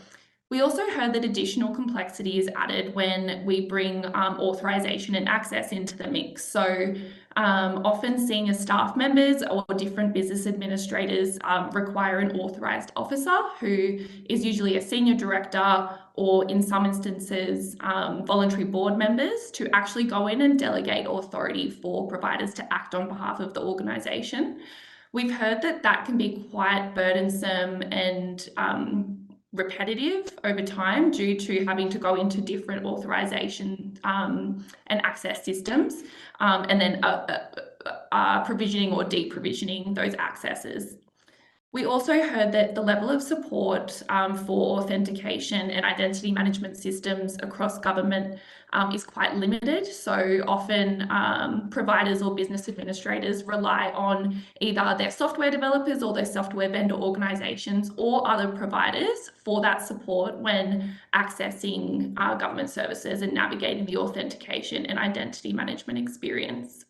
We also heard that additional complexity is added when we bring authorization and access into the mix. So often senior staff members or different business administrators require an authorized officer who is usually a senior director, or in some instances, voluntary board members, to actually go in and delegate authority for providers to act on behalf of the organisation. We've heard that that can be quite burdensome and repetitive over time due to having to go into different authorization and access systems and then provisioning or deprovisioning those accesses. We also heard that the level of support for authentication and identity management systems across government is quite limited. So often providers or business administrators rely on either their software developers or their software vendor organisations or other providers for that support when accessing government services and navigating the authentication and identity management experience.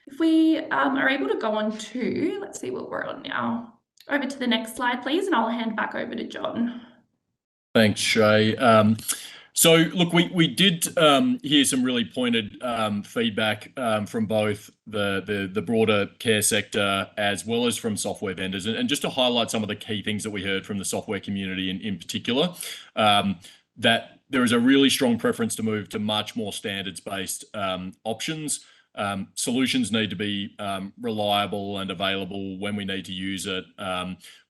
If we are able to go on to, let's see what we're on now. Over to the next slide, please, and I'll hand back over to John. Thanks, Shay. So look, we did hear some really pointed feedback from both the broader care sector as well as from software vendors. And just to highlight some of the key things that we heard from the software community in particular, that there is a really strong preference to move to much more standards-based options. Solutions need to be reliable and available when we need to use it.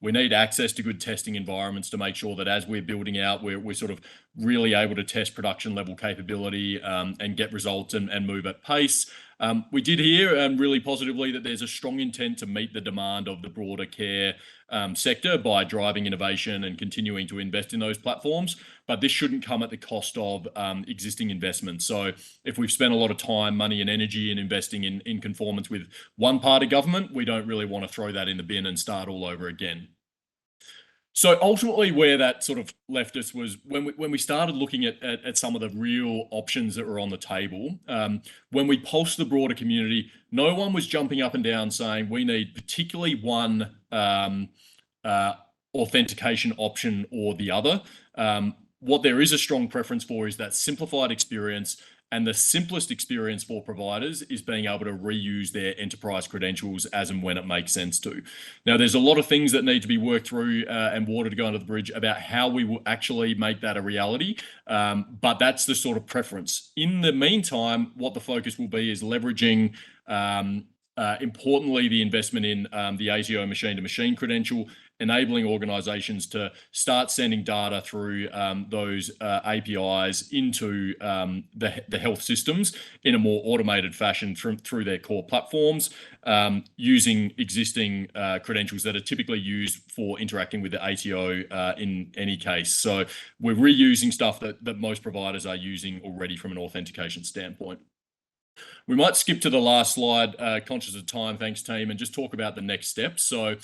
We need access to good testing environments to make sure that as we're building out, we're sort of really able to test production level capability and get results and move at pace. We did hear really positively that there's a strong intent to meet the demand of the broader care sector by driving innovation and continuing to invest in those platforms. But this shouldn't come at the cost of existing investments. So if we've spent a lot of time, money and energy in investing in conformance with one part of government, we don't really want to throw that in the bin and start all over again. So ultimately where that sort of left us was when we started looking at some of the real options that were on the table, when we pulsed the broader community, no one was jumping up and down saying we need particularly one authentication option or the other. What there is a strong preference for is that simplified experience, and the simplest experience for providers is being able to reuse their enterprise credentials as and when it makes sense to. Now, there's a lot of things that need to be worked through and water to go under the bridge about how we will actually make that a reality, but that's the sort of preference. In the meantime, what the focus will be is leveraging importantly, the investment in the ATO machine-to-machine credential, enabling organisations to start sending data through those APIs into the health systems in a more automated fashion through their core platforms, using existing credentials that are typically used for interacting with the ATO in any case. So we're reusing stuff that most providers are using already from an authentication standpoint. We might skip to the last slide, conscious of time, thanks team, and just talk about the next steps. So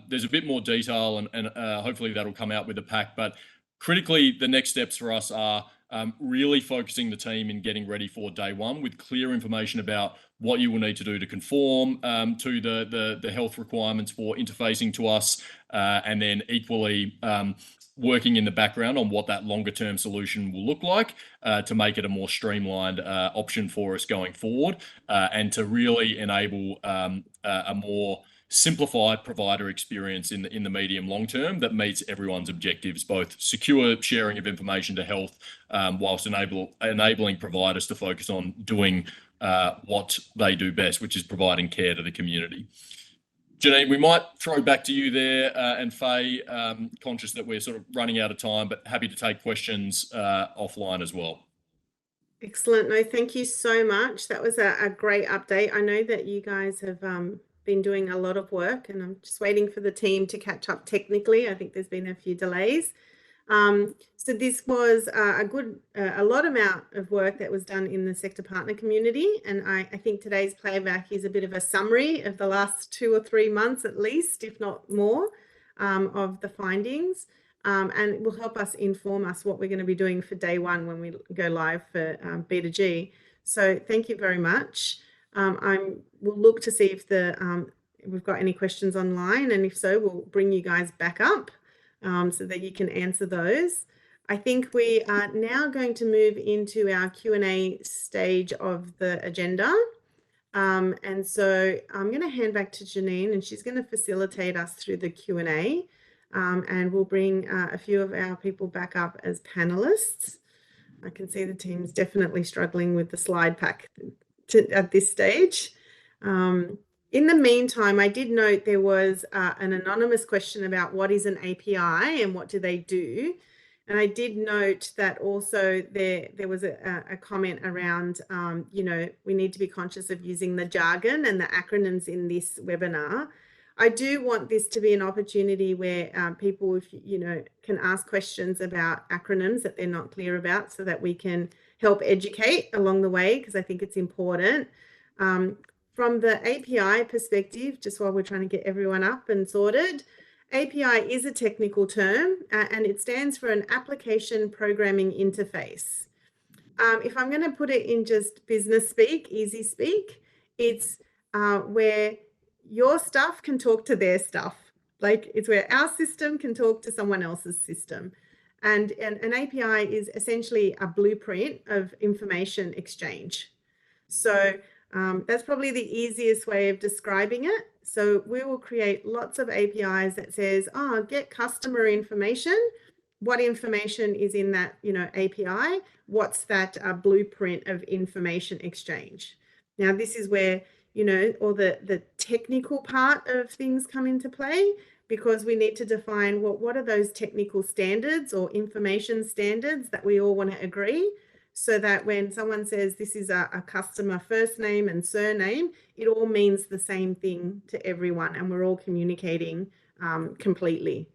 there's a bit more detail and hopefully that'll come out with the pack, but critically the next steps for us are really focusing the team in getting ready for day one with clear information about what you will need to do to conform to the health requirements for interfacing to us, and then equally working in the background on what that longer term solution will look like to make it a more streamlined option for us going forward, and to really enable a more simplified provider experience in the medium long term that meets everyone's objectives, both secure sharing of information to health whilst enabling providers to focus on doing what they do best, which is providing care to the community. Janine, we might throw back to you there, and Faye, conscious that we're sort of running out of time, but happy to take questions offline as well. Excellent. No, thank you so much. That was a great update. I know that you guys have been doing a lot of work, and I'm just waiting for the team to catch up technically. I think there's been a few delays. So this was a lot amount of work that was done in the sector partner community, and I think today's playback is a bit of a summary of the last 2 or 3 months at least, if not more, of the findings, and it will help us inform us what we're going to be doing for day one when we go live for B2G. So thank you very much. We'll look to see if we've got any questions online, and if so, we'll bring you guys back up so that you can answer those. I think we are now going to move into our Q&A stage of the agenda. And so I'm going to hand back to Janine, and she's going to facilitate us through the Q&A. And we'll bring a few of our people back up as panelists. I can see the team's definitely struggling with the slide pack at this stage. In the meantime, I did note there was an anonymous question about what is an API and what do they do. And I did note that also there was a comment around, we need to be conscious of using the jargon and the acronyms in this webinar. I do want this to be an opportunity where people, can ask questions about acronyms that they're not clear about, so that we can help educate along the way, because I think it's important. From the API perspective, just while we're trying to get everyone up and sorted, API is a technical term, and it stands for an application programming interface. If I'm going to put it in just business speak, easy speak, it's where your stuff can talk to their stuff. Like, it's where our system can talk to someone else's system. And an API is essentially a blueprint of information exchange. So that's probably the easiest way of describing it. So we will create lots of APIs that says, get customer information. What information is in that, API? What's that blueprint of information exchange? Now, this is where, all the technical part of things come into play, because we need to define what are those technical standards or information standards that we all want to agree, so that when someone says this is a customer first name and surname, it all means the same thing to everyone, and we're all communicating completely.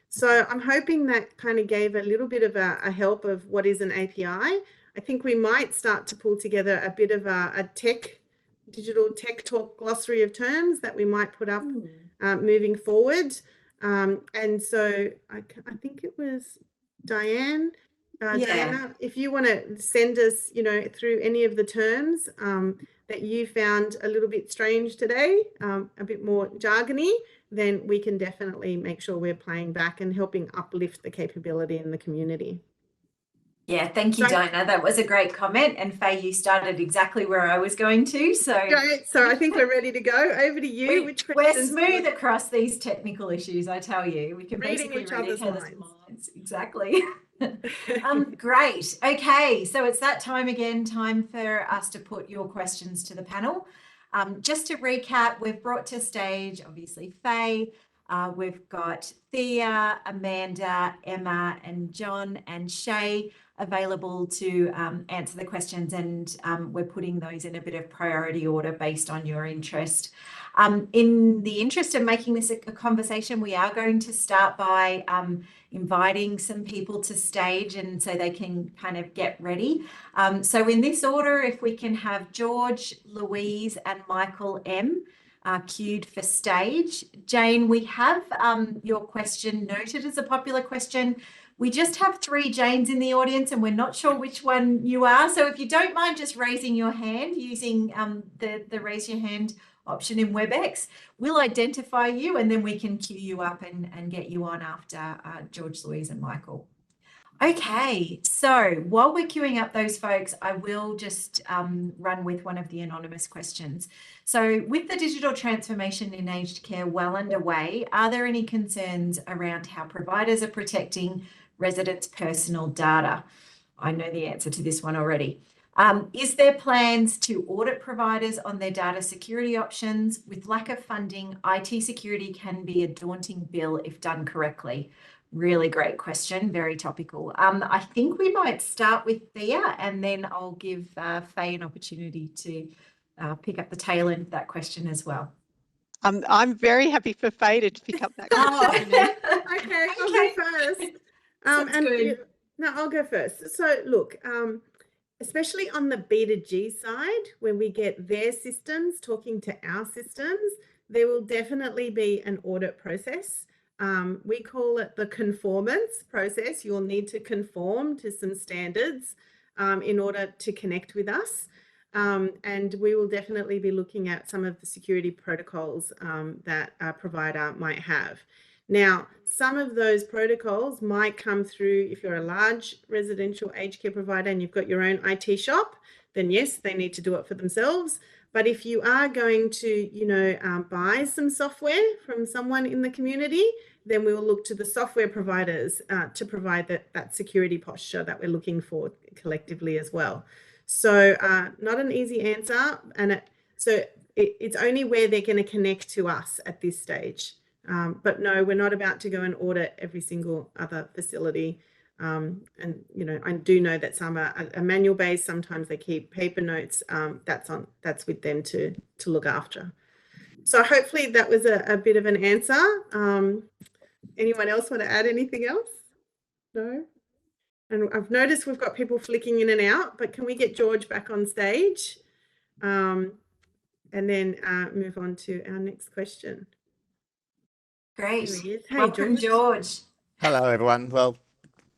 So I'm hoping that kind of gave a little bit of a help of what is an API. I think we might start to pull together a bit of a digital tech talk glossary of terms that we might put up moving forward. And so I think it was Diane. Diana, if you want to send us, through any of the terms that you found a little bit strange today, a bit more jargony, then we can definitely make sure we're playing back and helping uplift the capability in the community. Yeah, thank you, Diana. That was a great comment. And Faye, you started exactly where I was going to. So great. So I think we're ready to go. Over to you. We're smooth across these technical issues, I tell you. We can basically read each other's minds. Exactly. Great. Okay, so it's that time again, time for us to put your questions to the panel. Just to recap, we've brought to stage, obviously, Faye. We've got Thea, Amanda, Emma, and John and Shay available to answer the questions, and we're putting those in a bit of priority order based on your interest. In the interest of making this a conversation, we are going to start by inviting some people to stage, and so they can kind of get ready. So in this order, if we can have George, Louise, and Michael M. Queued for stage. Jane, we have your question noted as a popular question. We just have 3 Janes in the audience, and we're not sure which one you are. So if you don't mind just raising your hand using the raise your hand option in WebEx, we'll identify you, and then we can queue you up and get you on after George, Louise, and Michael. Okay, so while we're queuing up those folks, I will just run with one of the anonymous questions. So with the digital transformation in aged care well underway, are there any concerns around how providers are protecting residents' personal data? I know the answer to this one already. Is there plans to audit providers on their data security options? With lack of funding, IT security can be a daunting bill if done correctly. Really great question, very topical. I think we might start with Thea, and then I'll give Faye an opportunity to pick up the tail end of that question as well. I'm very happy for Faye to pick up that question. Okay, I'll go first. Sounds good. No, I'll go first. So look, especially on the B2G side, when we get their systems talking to our systems, there will definitely be an audit process. We call it the conformance process. You'll need to conform to some standards in order to connect with us. And we will definitely be looking at some of the security protocols that a provider might have. Now, some of those protocols might come through if you're a large residential aged care provider and you've got your own IT shop, then yes, they need to do it for themselves. But if you are going to, buy some software from someone in the community, then we will look to the software providers to provide that security posture that we're looking for collectively as well. So not an easy answer. And it's only where they're going to connect to us at this stage. But no, we're not about to go and audit every single other facility. And, I do know that some are manual based. Sometimes they keep paper notes. That's with them to look after. So hopefully that was a bit of an answer. Anyone else want to add anything else? No? And I've noticed we've got people flicking in and out, but can we get George back on stage? And then move on to our next question. Great. There he is. Hey, Welcome, George. Hello, everyone. Well,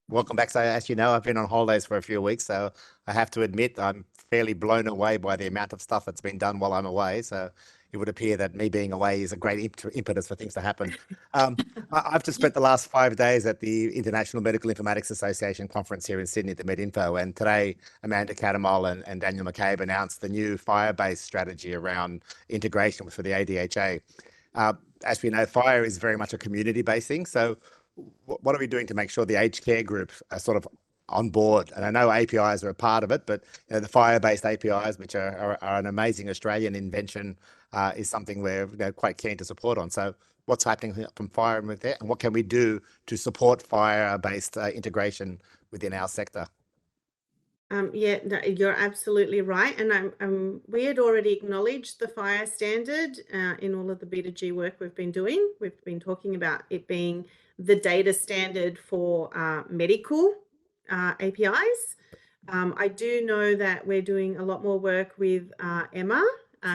welcome back. So as you know, I've been on holidays for a few weeks, so I have to admit I'm fairly blown away by the amount of stuff that's been done while I'm away. So it would appear that me being away is a great impetus for things to happen. I've just spent the last 5 days at the International Medical Informatics Association conference here in Sydney at the MedInfo, and today Amanda Catamol and Daniel McCabe announced the new FHIR-based strategy around integration for the ADHA. As we know, FHIR is very much a community-based thing. So what are we doing to make sure the aged care group are sort of on board? And I know APIs are a part of it, but the FHIR-based APIs, which are an amazing Australian invention, is something we're quite keen to support on. So what's happening from FHIR with that, and what can we do to support FHIR-based integration within our sector? Yeah, no, you're absolutely right. And we had already acknowledged the FHIR standard in all of the B2G work we've been doing. We've been talking about it being the data standard for medical APIs. I do know that we're doing a lot more work with Emma,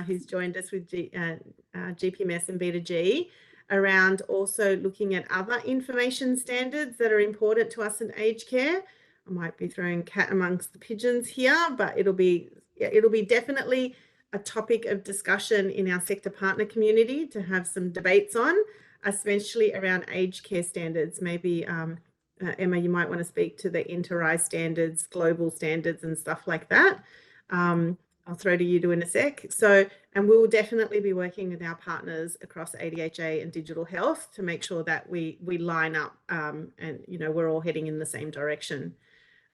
who's joined us with GPMS and B2G, around also looking at other information standards that are important to us in aged care. I might be throwing cat amongst the pigeons here, but it'll be definitely a topic of discussion in our sector partner community to have some debates on, especially around aged care standards. Maybe Emma, you might want to speak to the Inter-RI standards, global standards and stuff like that. I'll throw to you in a sec. And we'll definitely be working with our partners across ADHA and digital health to make sure that we line up and we're all heading in the same direction.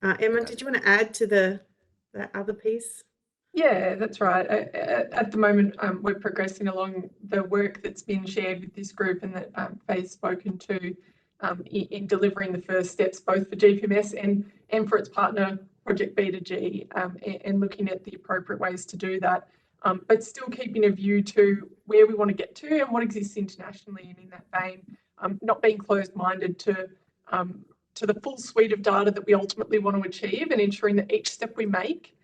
Emma, did you want to add to that other piece? Yeah, that's right. At the moment, we're progressing along the work that's been shared with this group and that Faye's spoken to in delivering the first steps, both for GPMS and for its partner Project B2G, and looking at the appropriate ways to do that, but still keeping a view to where we want to get to and what exists internationally. And in that vein, not being closed-minded to the full suite of data that we ultimately want to achieve, and ensuring that each step we make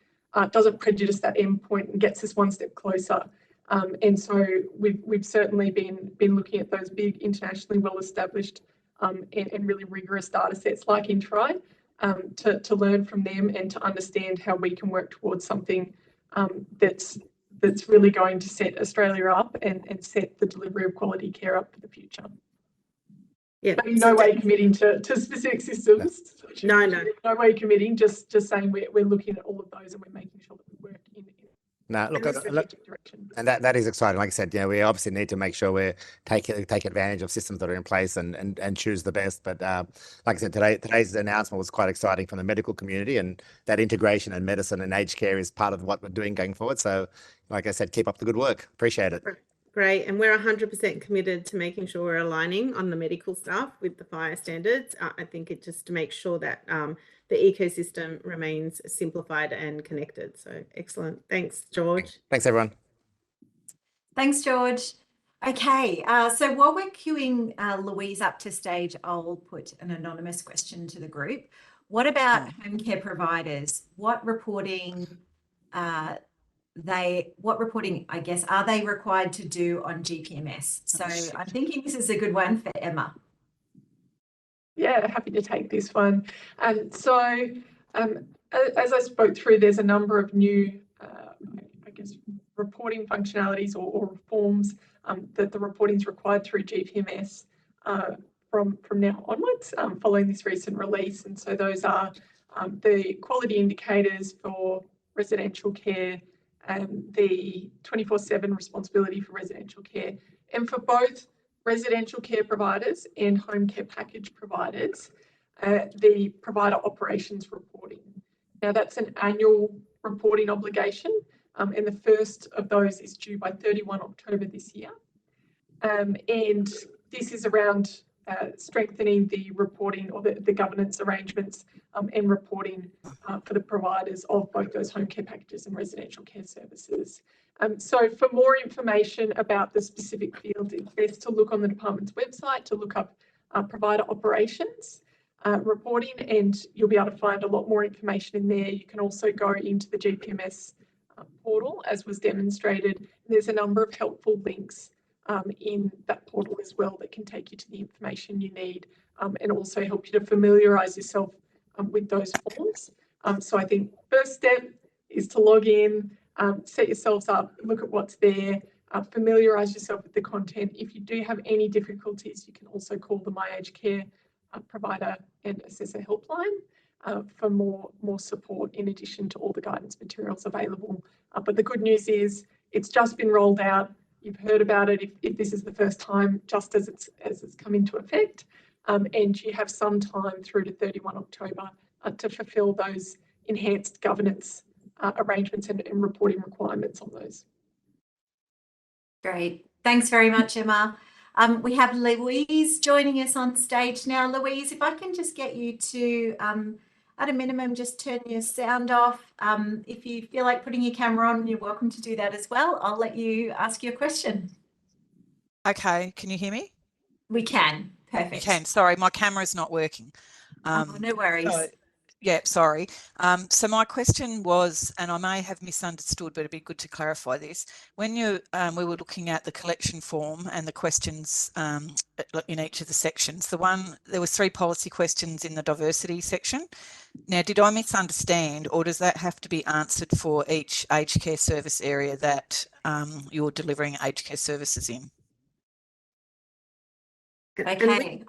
doesn't prejudice that endpoint and gets us one step closer. And so we've certainly been looking at those big internationally well-established and really rigorous data sets like Inter-RI to learn from them and to understand how we can work towards something that's really going to set Australia up and set the delivery of quality care up for the future. Yeah, but in no way committing to specific systems. No. No way committing, just saying we're looking at all of those and we're making sure that we work in a strategic direction. And that is exciting. Like I said, we obviously need to make sure we take advantage of systems that are in place and choose the best. But like I said, today's announcement was quite exciting from the medical community, and that integration in medicine and aged care is part of what we're doing going forward. So like I said, keep up the good work. Appreciate it. Great. And we're 100% committed to making sure we're aligning on the medical stuff with the FHIR standards. I think it just to make sure that the ecosystem remains simplified and connected. So excellent. Thanks, George. Thanks, everyone. Thanks, George. Okay, so while we're queuing Louise up to stage, I'll put an anonymous question to the group. What about home care providers? What reporting, I guess, are they required to do on GPMS? So I'm thinking this is a good one for Emma. Yeah, happy to take this one. As I spoke through, there's a number of new, I guess, reporting functionalities or reforms that the reporting is required through GPMS from now onwards, following this recent release. And so those are the quality indicators for residential care and the 24/7 responsibility for residential care. And for both residential care providers and home care package providers, the provider operations reporting. Now that's an annual reporting obligation, and the first of those is due by 31 October this year. And this is around strengthening the reporting or the governance arrangements and reporting for the providers of both those home care packages and residential care services. So for more information about the specific field, it's best to look on the department's website to look up provider operations reporting, and you'll be able to find a lot more information in there. You can also go into the GPMS portal, as was demonstrated. There's a number of helpful links in that portal as well that can take you to the information you need and also help you to familiarise yourself with those forms. So I think first step is to log in, set yourselves up, look at what's there, familiarise yourself with the content. If you do have any difficulties, you can also call the My Aged Care provider and assessor helpline for more support in addition to all the guidance materials available. But the good news is it's just been rolled out. You've heard about it if this is the first time, just as it's come into effect, and you have some time through to 31 October to fulfil those enhanced governance arrangements and reporting requirements on those. Great. Thanks very much, Emma. We have Louise joining us on stage now. Louise, if I can just get you to, at a minimum, just turn your sound off. If you feel like putting your camera on, you're welcome to do that as well. I'll let you ask your question. Okay, can you hear me? We can. Perfect. You can. Sorry, my camera's not working. No worries. So, yeah, sorry. So my question was, and I may have misunderstood, but it'd be good to clarify this. When we were looking at the collection form and the questions in each of the sections, there was 3 policy questions in the diversity section. Now, did I misunderstand, or does that have to be answered for each aged care service area that you're delivering aged care services in? Okay.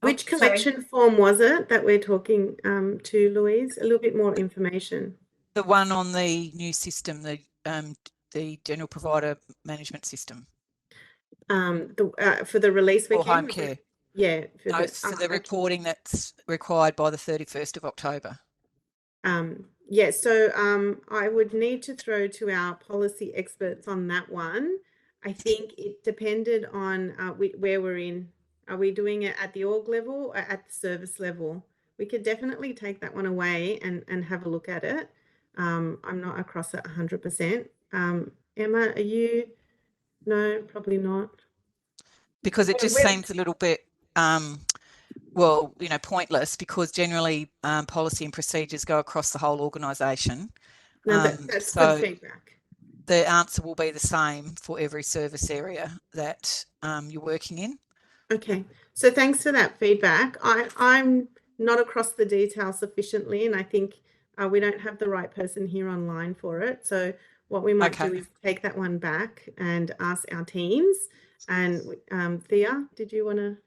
Which collection form was it that we're talking to, Louise? A little bit more information. The one on the new system, the general provider management system. For the release weekend? Or home care. Yeah. For the reporting that's required by the 31st of October. Yeah, so I would need to throw to our policy experts on that one. I think it depended on where we're in. Are we doing it at the org level or at the service level? We could definitely take that one away and have a look at it. I'm not across it 100%. Emma, are you? No, probably not. Because it just seems a little bit, well, pointless, because generally policy and procedures go across the whole organisation. No, that's good feedback. The answer will be the same for every service area that you're working in. Okay, so thanks for that feedback. I'm not across the detail sufficiently, and I think we don't have the right person here online for it. So what we might do is take that one back and ask our teams. And Thea, did you want to?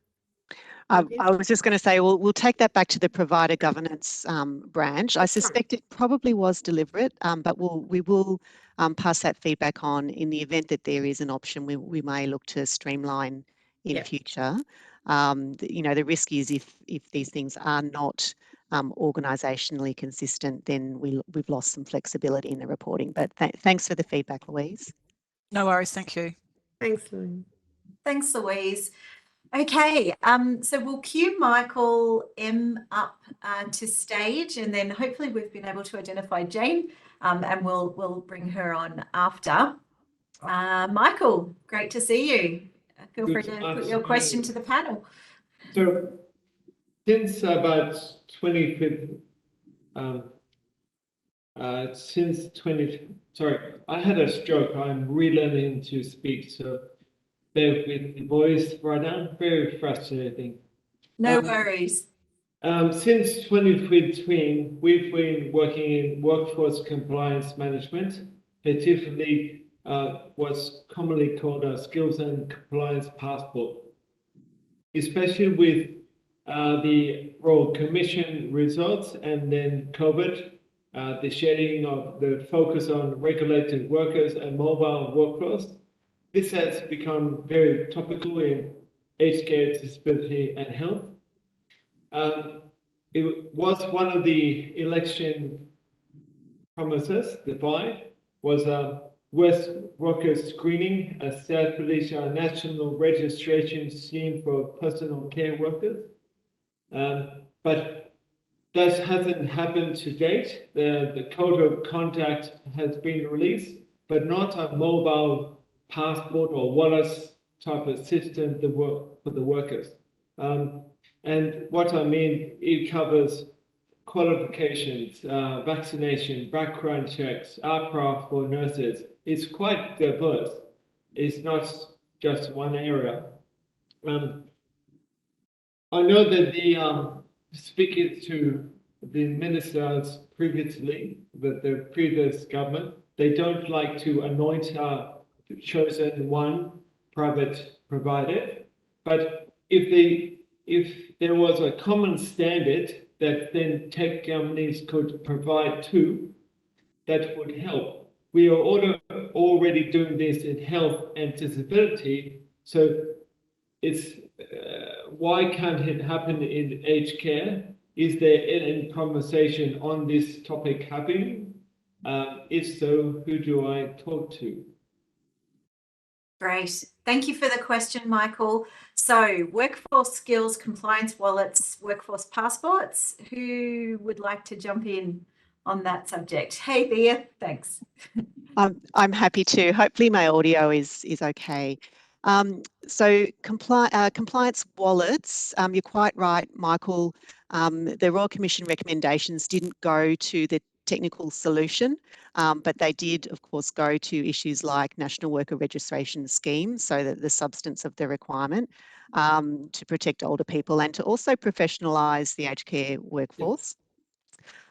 I was just going to say, we'll take that back to the provider governance branch. I suspect it probably was deliberate, but we will pass that feedback on. In the event that there is an option, we may look to streamline in future. The risk is if these things are not organisationally consistent, then we've lost some flexibility in the reporting. But thanks for the feedback, Louise. No worries, thank you. Thanks, Louise. Thanks, Louise. Okay, so we'll cue Michael M up to stage, and then hopefully we've been able to identify Jane, and we'll bring her on after. Michael, great to see you. Feel free to put your question to the panel. So since about 25th, sorry, I had a stroke. I'm relearning to speak, so bear with the voice right now. Very frustrating. No worries. Since 2015, we've been working in workforce compliance management, particularly what's commonly called a skills and compliance passport, especially with the Royal Commission results and then COVID, the shedding of the focus on regulated workers and mobile workforce. This has become very topical in aged care, disability and health. It was one of the election promises, the five, was West Worker Screening, establish a national registration scheme for personal care workers. But that hasn't happened to date. The code of conduct has been released, but not a mobile passport or wallet type of system for the workers. And what I mean, it covers qualifications, vaccination, background checks, APRA for nurses. It's quite diverse. It's not just one area. I know that the speaking to the ministers previously, that the previous government, they don't like to anoint a chosen one private provider, but if there was a common standard that then tech companies could provide too, that would help. We are already doing this in health and disability, so it's why can't it happen in aged care? Is there any conversation on this topic happening? If so, who do I talk to? Great. Thank you for the question, Michael. So workforce skills, compliance wallets, workforce passports. Who would like to jump in on that subject? Hey, Thea, thanks. I'm happy to. Hopefully my audio is okay. So compliance wallets, you're quite right, Michael. The Royal Commission recommendations didn't go to the technical solution, but they did, of course, go to issues like National Worker Registration Scheme, so that the substance of the requirement to protect older people and to also professionalise the aged care workforce.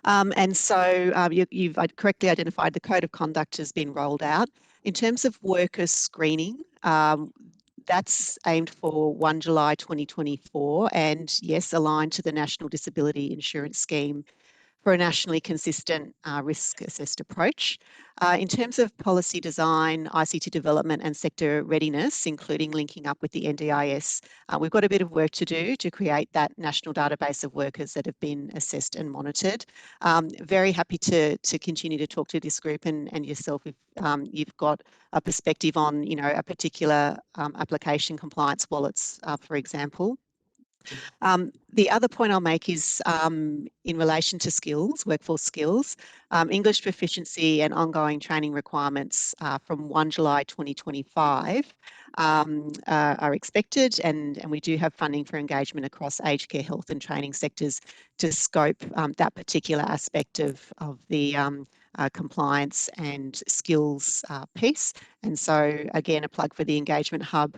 And so you've correctly identified the code of conduct has been rolled out. In terms of worker screening, that's aimed for 1 July 2024 and yes, aligned to the National Disability Insurance Scheme for a nationally consistent risk assessed approach. In terms of policy design, ICT development and sector readiness, including linking up with the NDIS, we've got a bit of work to do to create that national database of workers that have been assessed and monitored. Very happy to continue to talk to this group and yourself if you've got a perspective on, you know, a particular application compliance wallets, for example. The other point I'll make is in relation to skills, workforce skills, English proficiency and ongoing training requirements from 1 July 2025 are expected, and we do have funding for engagement across aged care, health and training sectors to scope that particular aspect of the compliance and skills piece. And so again, a plug for the engagement hub.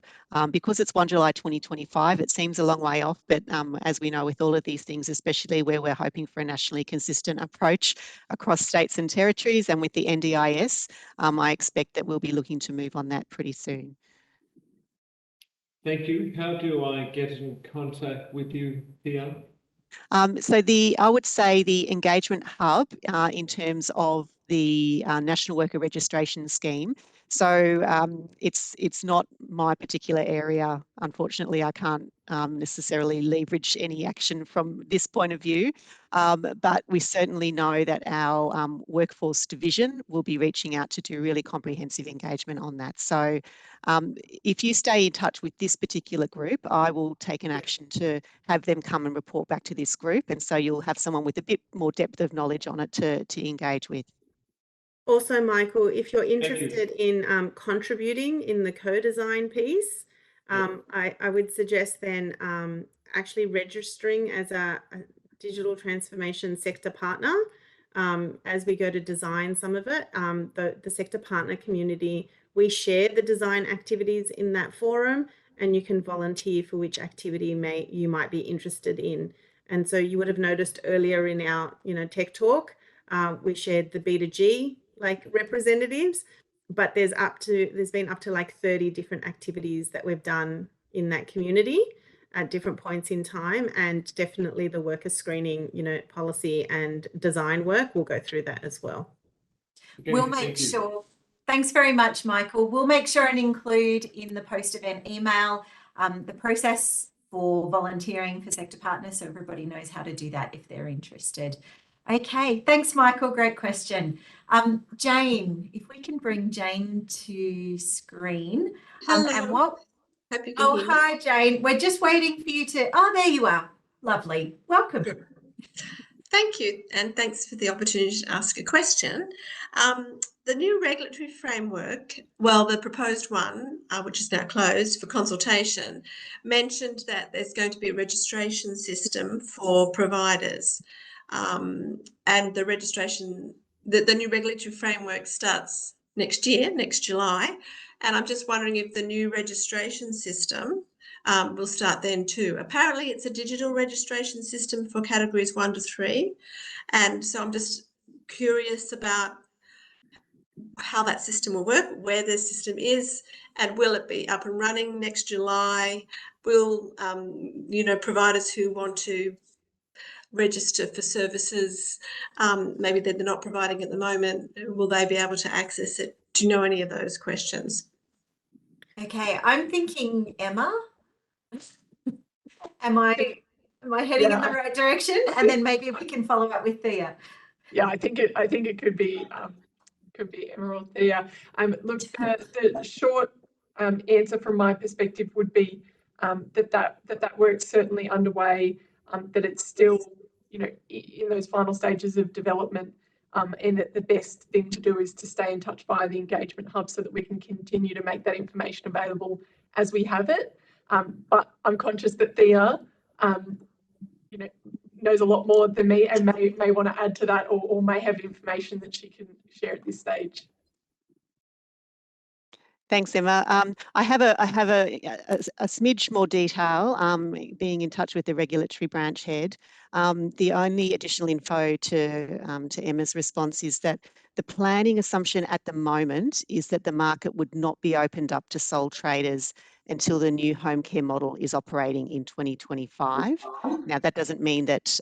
Because it's 1 July 2025, it seems a long way off, but as we know with all of these things, especially where we're hoping for a nationally consistent approach across states and territories and with the NDIS, I expect that we'll be looking to move on that pretty soon. Thank you. How do I get in contact with you, Thea? So I would say the engagement hub in terms of the National Worker Registration Scheme. So it's not my particular area. Unfortunately, I can't necessarily leverage any action from this point of view, but we certainly know that our workforce division will be reaching out to do really comprehensive engagement on that. So if you stay in touch with this particular group, I will take an action to have them come and report back to this group. And so you'll have someone with a bit more depth of knowledge on it to engage with. Also, Michael, if you're interested in contributing in the co-design piece, I would suggest then actually registering as a digital transformation sector partner as we go to design some of it. The sector partner community, we share the design activities in that forum, and you can volunteer for which activity you might be interested in. And so you would have noticed earlier in our tech talk, we shared the B2G representatives, but there's been up to like 30 different activities that we've done in that community at different points in time, and definitely the worker screening, policy and design work will go through that as well. Okay, We'll make sure. Thanks very much, Michael. We'll make sure and include in the post-event email the process for volunteering for sector partners, so everybody knows how to do that if they're interested. Okay, thanks, Michael. Great question. Jane, if we can bring Jane to screen. Hello. And what? Hope you can hear me. Hi, Jane. We're just waiting for you to. Oh, there you are. Lovely. Welcome. Thank you, and thanks for the opportunity to ask a question. The new regulatory framework, well, the proposed one, which is now closed for consultation, mentioned that there's going to be a registration system for providers. And the registration, the new regulatory framework starts next year, next July. And I'm just wondering if the new registration system will start then too. Apparently it's a digital registration system for categories 1 to 3. And so I'm just curious about how that system will work, where the system is, and will it be up and running next July? Will, providers who want to register for services, maybe that they're not providing at the moment, will they be able to access it? Do you know any of those questions? Okay, I'm thinking Emma. Am I heading in the right direction? And then maybe we can follow up with Thea. Yeah, I think it could be Emma or Thea. Look, the short answer from my perspective would be that work's certainly underway, that it's still in those final stages of development, and that the best thing to do is to stay in touch via the engagement hub so that we can continue to make that information available as we have it. But I'm conscious that Thea, knows a lot more than me and may want to add to that, or may have information that she can share at this stage. Thanks, Emma. I have a smidge more detail, being in touch with the regulatory branch head. The only additional info to Emma's response is that the planning assumption at the moment is that the market would not be opened up to sole traders until the new home care model is operating in 2025. Now, that doesn't mean that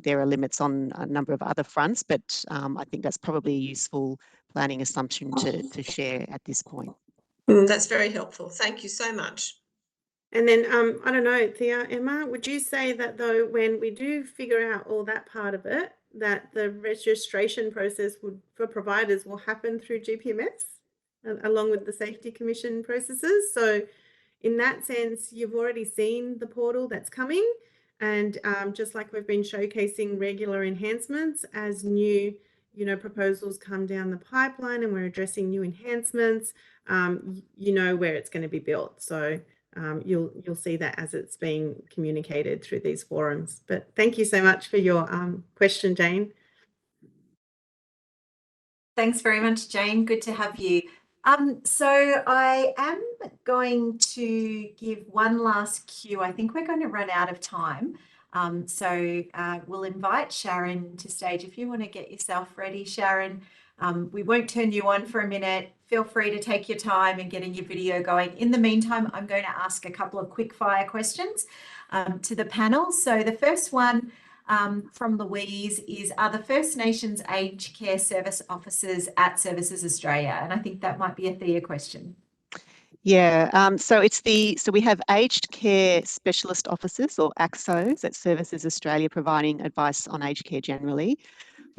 there are limits on a number of other fronts, but I think that's probably a useful planning assumption to share at this point. That's very helpful. Thank you so much. And then, I don't know, Thea, Emma, would you say that though, when we do figure out all that part of it, that the registration process for providers will happen through GPMS along with the Safety Commission processes? So in that sense, you've already seen the portal that's coming, and just like we've been showcasing regular enhancements as new proposals come down the pipeline and we're addressing new enhancements, where it's going to be built. So you'll see that as it's being communicated through these forums. But thank you so much for your question, Jane. Thanks very much, Jane. Good to have you. So I am going to give one last cue. I think we're going to run out of time. So we'll invite Sharon to stage. If you want to get yourself ready, Sharon, we won't turn you on for a minute. Feel free to take your time and getting your video going. In the meantime, I'm going to ask a couple of quick fire questions to the panel. So the first one from Louise is, are the First Nations aged care service officers at Services Australia? And I think that might be a Thea question. Yeah, so we have aged care specialist officers, or ACSOs, at Services Australia, providing advice on aged care generally.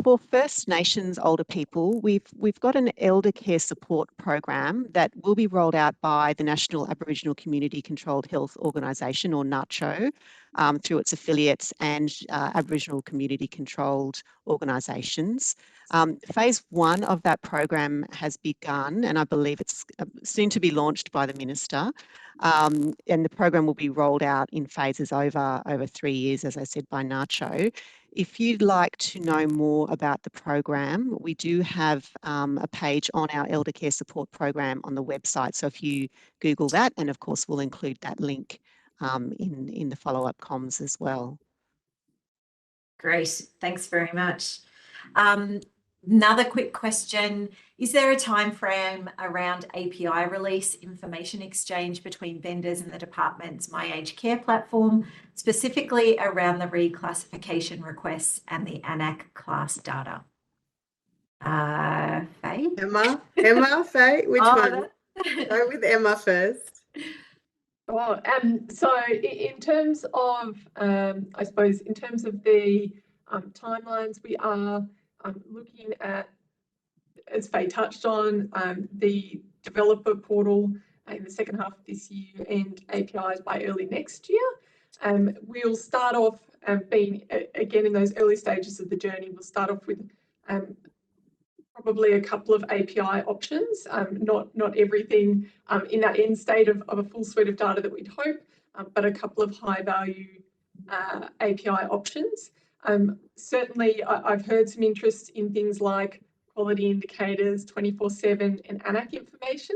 For First Nations older people, we've got an elder care support program that will be rolled out by the National Aboriginal Community Controlled Health Organisation, or NACCHO, through its affiliates and Aboriginal community controlled organisations. Phase 1 of that program has begun, and I believe it's soon to be launched by the Minister. And the program will be rolled out in phases over 3 years, as I said, by Nacho. If you'd like to know more about the program, we do have a page on our elder care support program on the website. So if you Google that, and of course we'll include that link in the follow-up comms as well. Great, thanks very much. Another quick question. Is there a time frame around API release information exchange between vendors and the department's My Aged Care platform, specifically around the reclassification requests and the ANAC class data? Faye? Emma, Faye, which one? Go with Emma first. Oh, so in terms of, I suppose, in terms of the timelines, we are looking at, as Faye touched on, the developer portal in the second half of this year and APIs by early next year. We'll start off being, again, in those early stages of the journey, we'll start off with probably a couple of API options, not everything in that end state of a full suite of data that we'd hope, but a couple of high value API options. Certainly, I've heard some interest in things like quality indicators, 24/7 and ANAC information.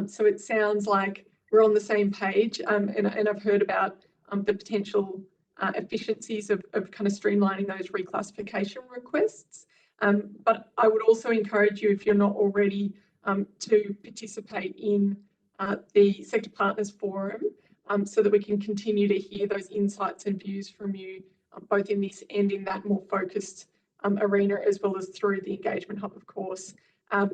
So it sounds like we're on the same page, and I've heard about the potential efficiencies of kind of streamlining those reclassification requests. But I would also encourage you, if you're not already, to participate in the Sector Partners Forum so that we can continue to hear those insights and views from you, both in this and in that more focused arena, as well as through the Engagement Hub, of course,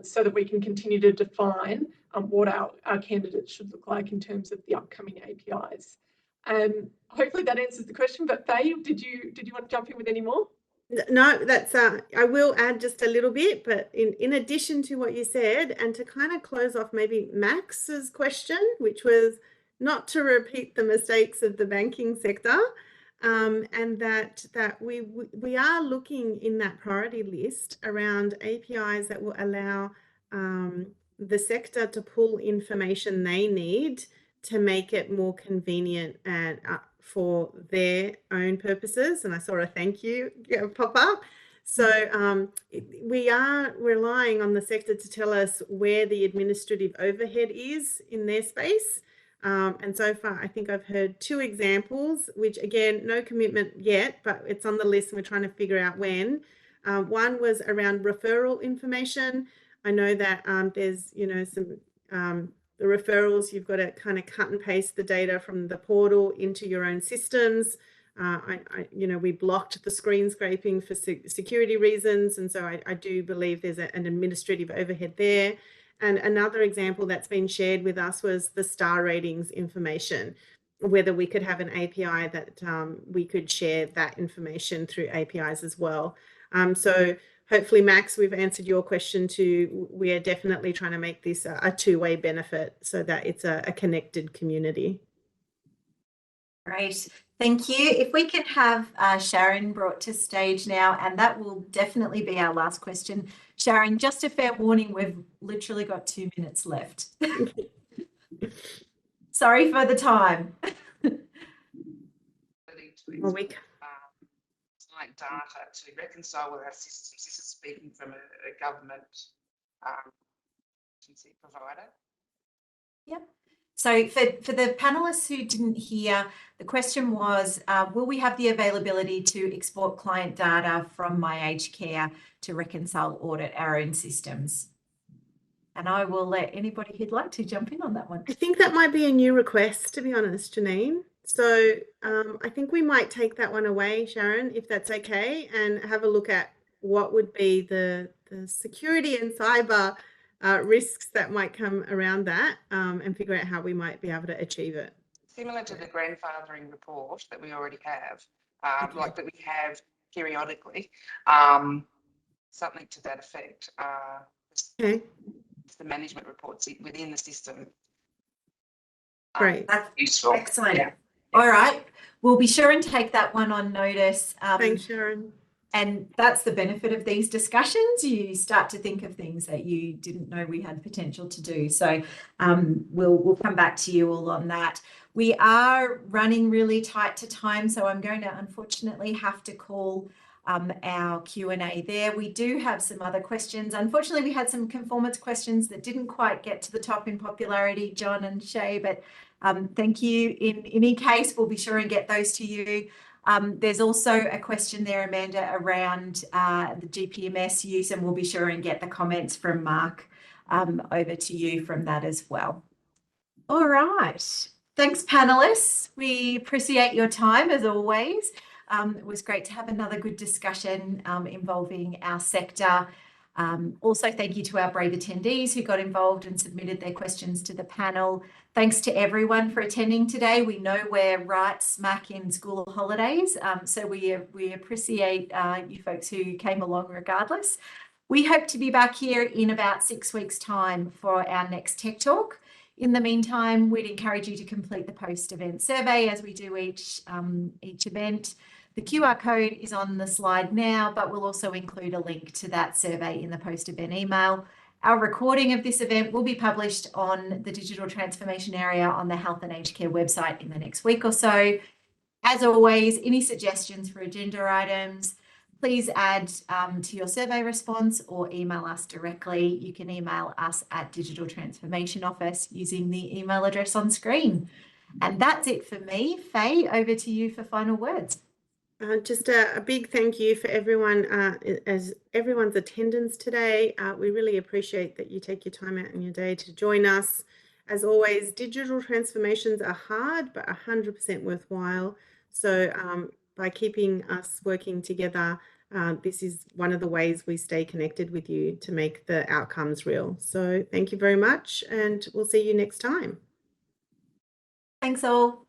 so that we can continue to define what our candidates should look like in terms of the upcoming APIs. Hopefully that answers the question, but Faye, did you want to jump in with any more? No, that's I will add just a little bit, but in addition to what you said, and to kind of close off maybe Max's question, which was not to repeat the mistakes of the banking sector, and that we are looking in that priority list around APIs that will allow the sector to pull information they need to make it more convenient and for their own purposes. And I saw a thank you pop up. So we are relying on the sector to tell us where the administrative overhead is in their space. And so far, I think I've heard 2 examples, which again, no commitment yet, but it's on the list and we're trying to figure out when. One was around referral information. I know that there's, some the referrals, you've got to kind of cut and paste the data from the portal into your own systems. We blocked the screen scraping for security reasons. And so I do believe there's an administrative overhead there. And another example that's been shared with us was the star ratings information, whether we could have an API that we could share that information through APIs as well. So hopefully, Max, we've answered your question too. We are definitely trying to make this a 2-way benefit so that it's a connected community. Great, thank you. If we can have Sharon brought to stage now, and that will definitely be our last question. Sharon, just a fair warning, we've literally got 2 minutes left. Sorry for the time. Well, like data to reconcile with our systems. This is speaking from a government agency provider. Yep. So for the panelists who didn't hear, the question was, will we have the availability to export client data from My Aged Care to reconcile audit our own systems? And I will let anybody who'd like to jump in on that one. I think that might be a new request, to be honest, Janine. So I think we might take that one away, Sharon, if that's okay, and have a look at what would be the security and cyber risks that might come around that, and figure out how we might be able to achieve it. Similar to the grandfathering report that we already have, like that we have periodically, something to that effect. Okay. The management reports within the system. Great. That's useful. Excellent. Yeah. All right. We'll be sure and take that one on notice. Thanks, Sharon. And that's the benefit of these discussions. You start to think of things that you didn't know we had potential to do. So we'll come back to you all on that. We are running really tight to time, so I'm going to unfortunately have to call our Q&A there. We do have some other questions. Unfortunately, we had some conformance questions that didn't quite get to the top in popularity, John and Shay, but thank you. In any case, we'll be sure and get those to you. There's also a question there, Amanda, around the GPMS use, and we'll be sure and get the comments from Mark over to you from that as well. All right. Thanks, panelists. We appreciate your time as always. It was great to have another good discussion involving our sector. Also, thank you to our brave attendees who got involved and submitted their questions to the panel. Thanks to everyone for attending today. We know we're right smack in school holidays, so we appreciate you folks who came along regardless. We hope to be back here in about 6 weeks' time for our next Tech Talk. In the meantime, we'd encourage you to complete the post-event survey as we do each event. The QR code is on the slide now, but we'll also include a link to that survey in the post-event email. Our recording of this event will be published on the digital transformation area on the Health and Aged Care website in the next week or so. As always, any suggestions for agenda items, please add to your survey response or email us directly. You can email us at Digital Transformation Office using the email address on screen. And that's it for me. Faye, over to you for final words. Just a big thank you for everyone, as everyone's attendance today. We really appreciate that you take your time out in your day to join us. As always, digital transformations are hard, but 100% worthwhile. So by keeping us working together, this is one of the ways we stay connected with you to make the outcomes real. So thank you very much, and we'll see you next time. Thanks all.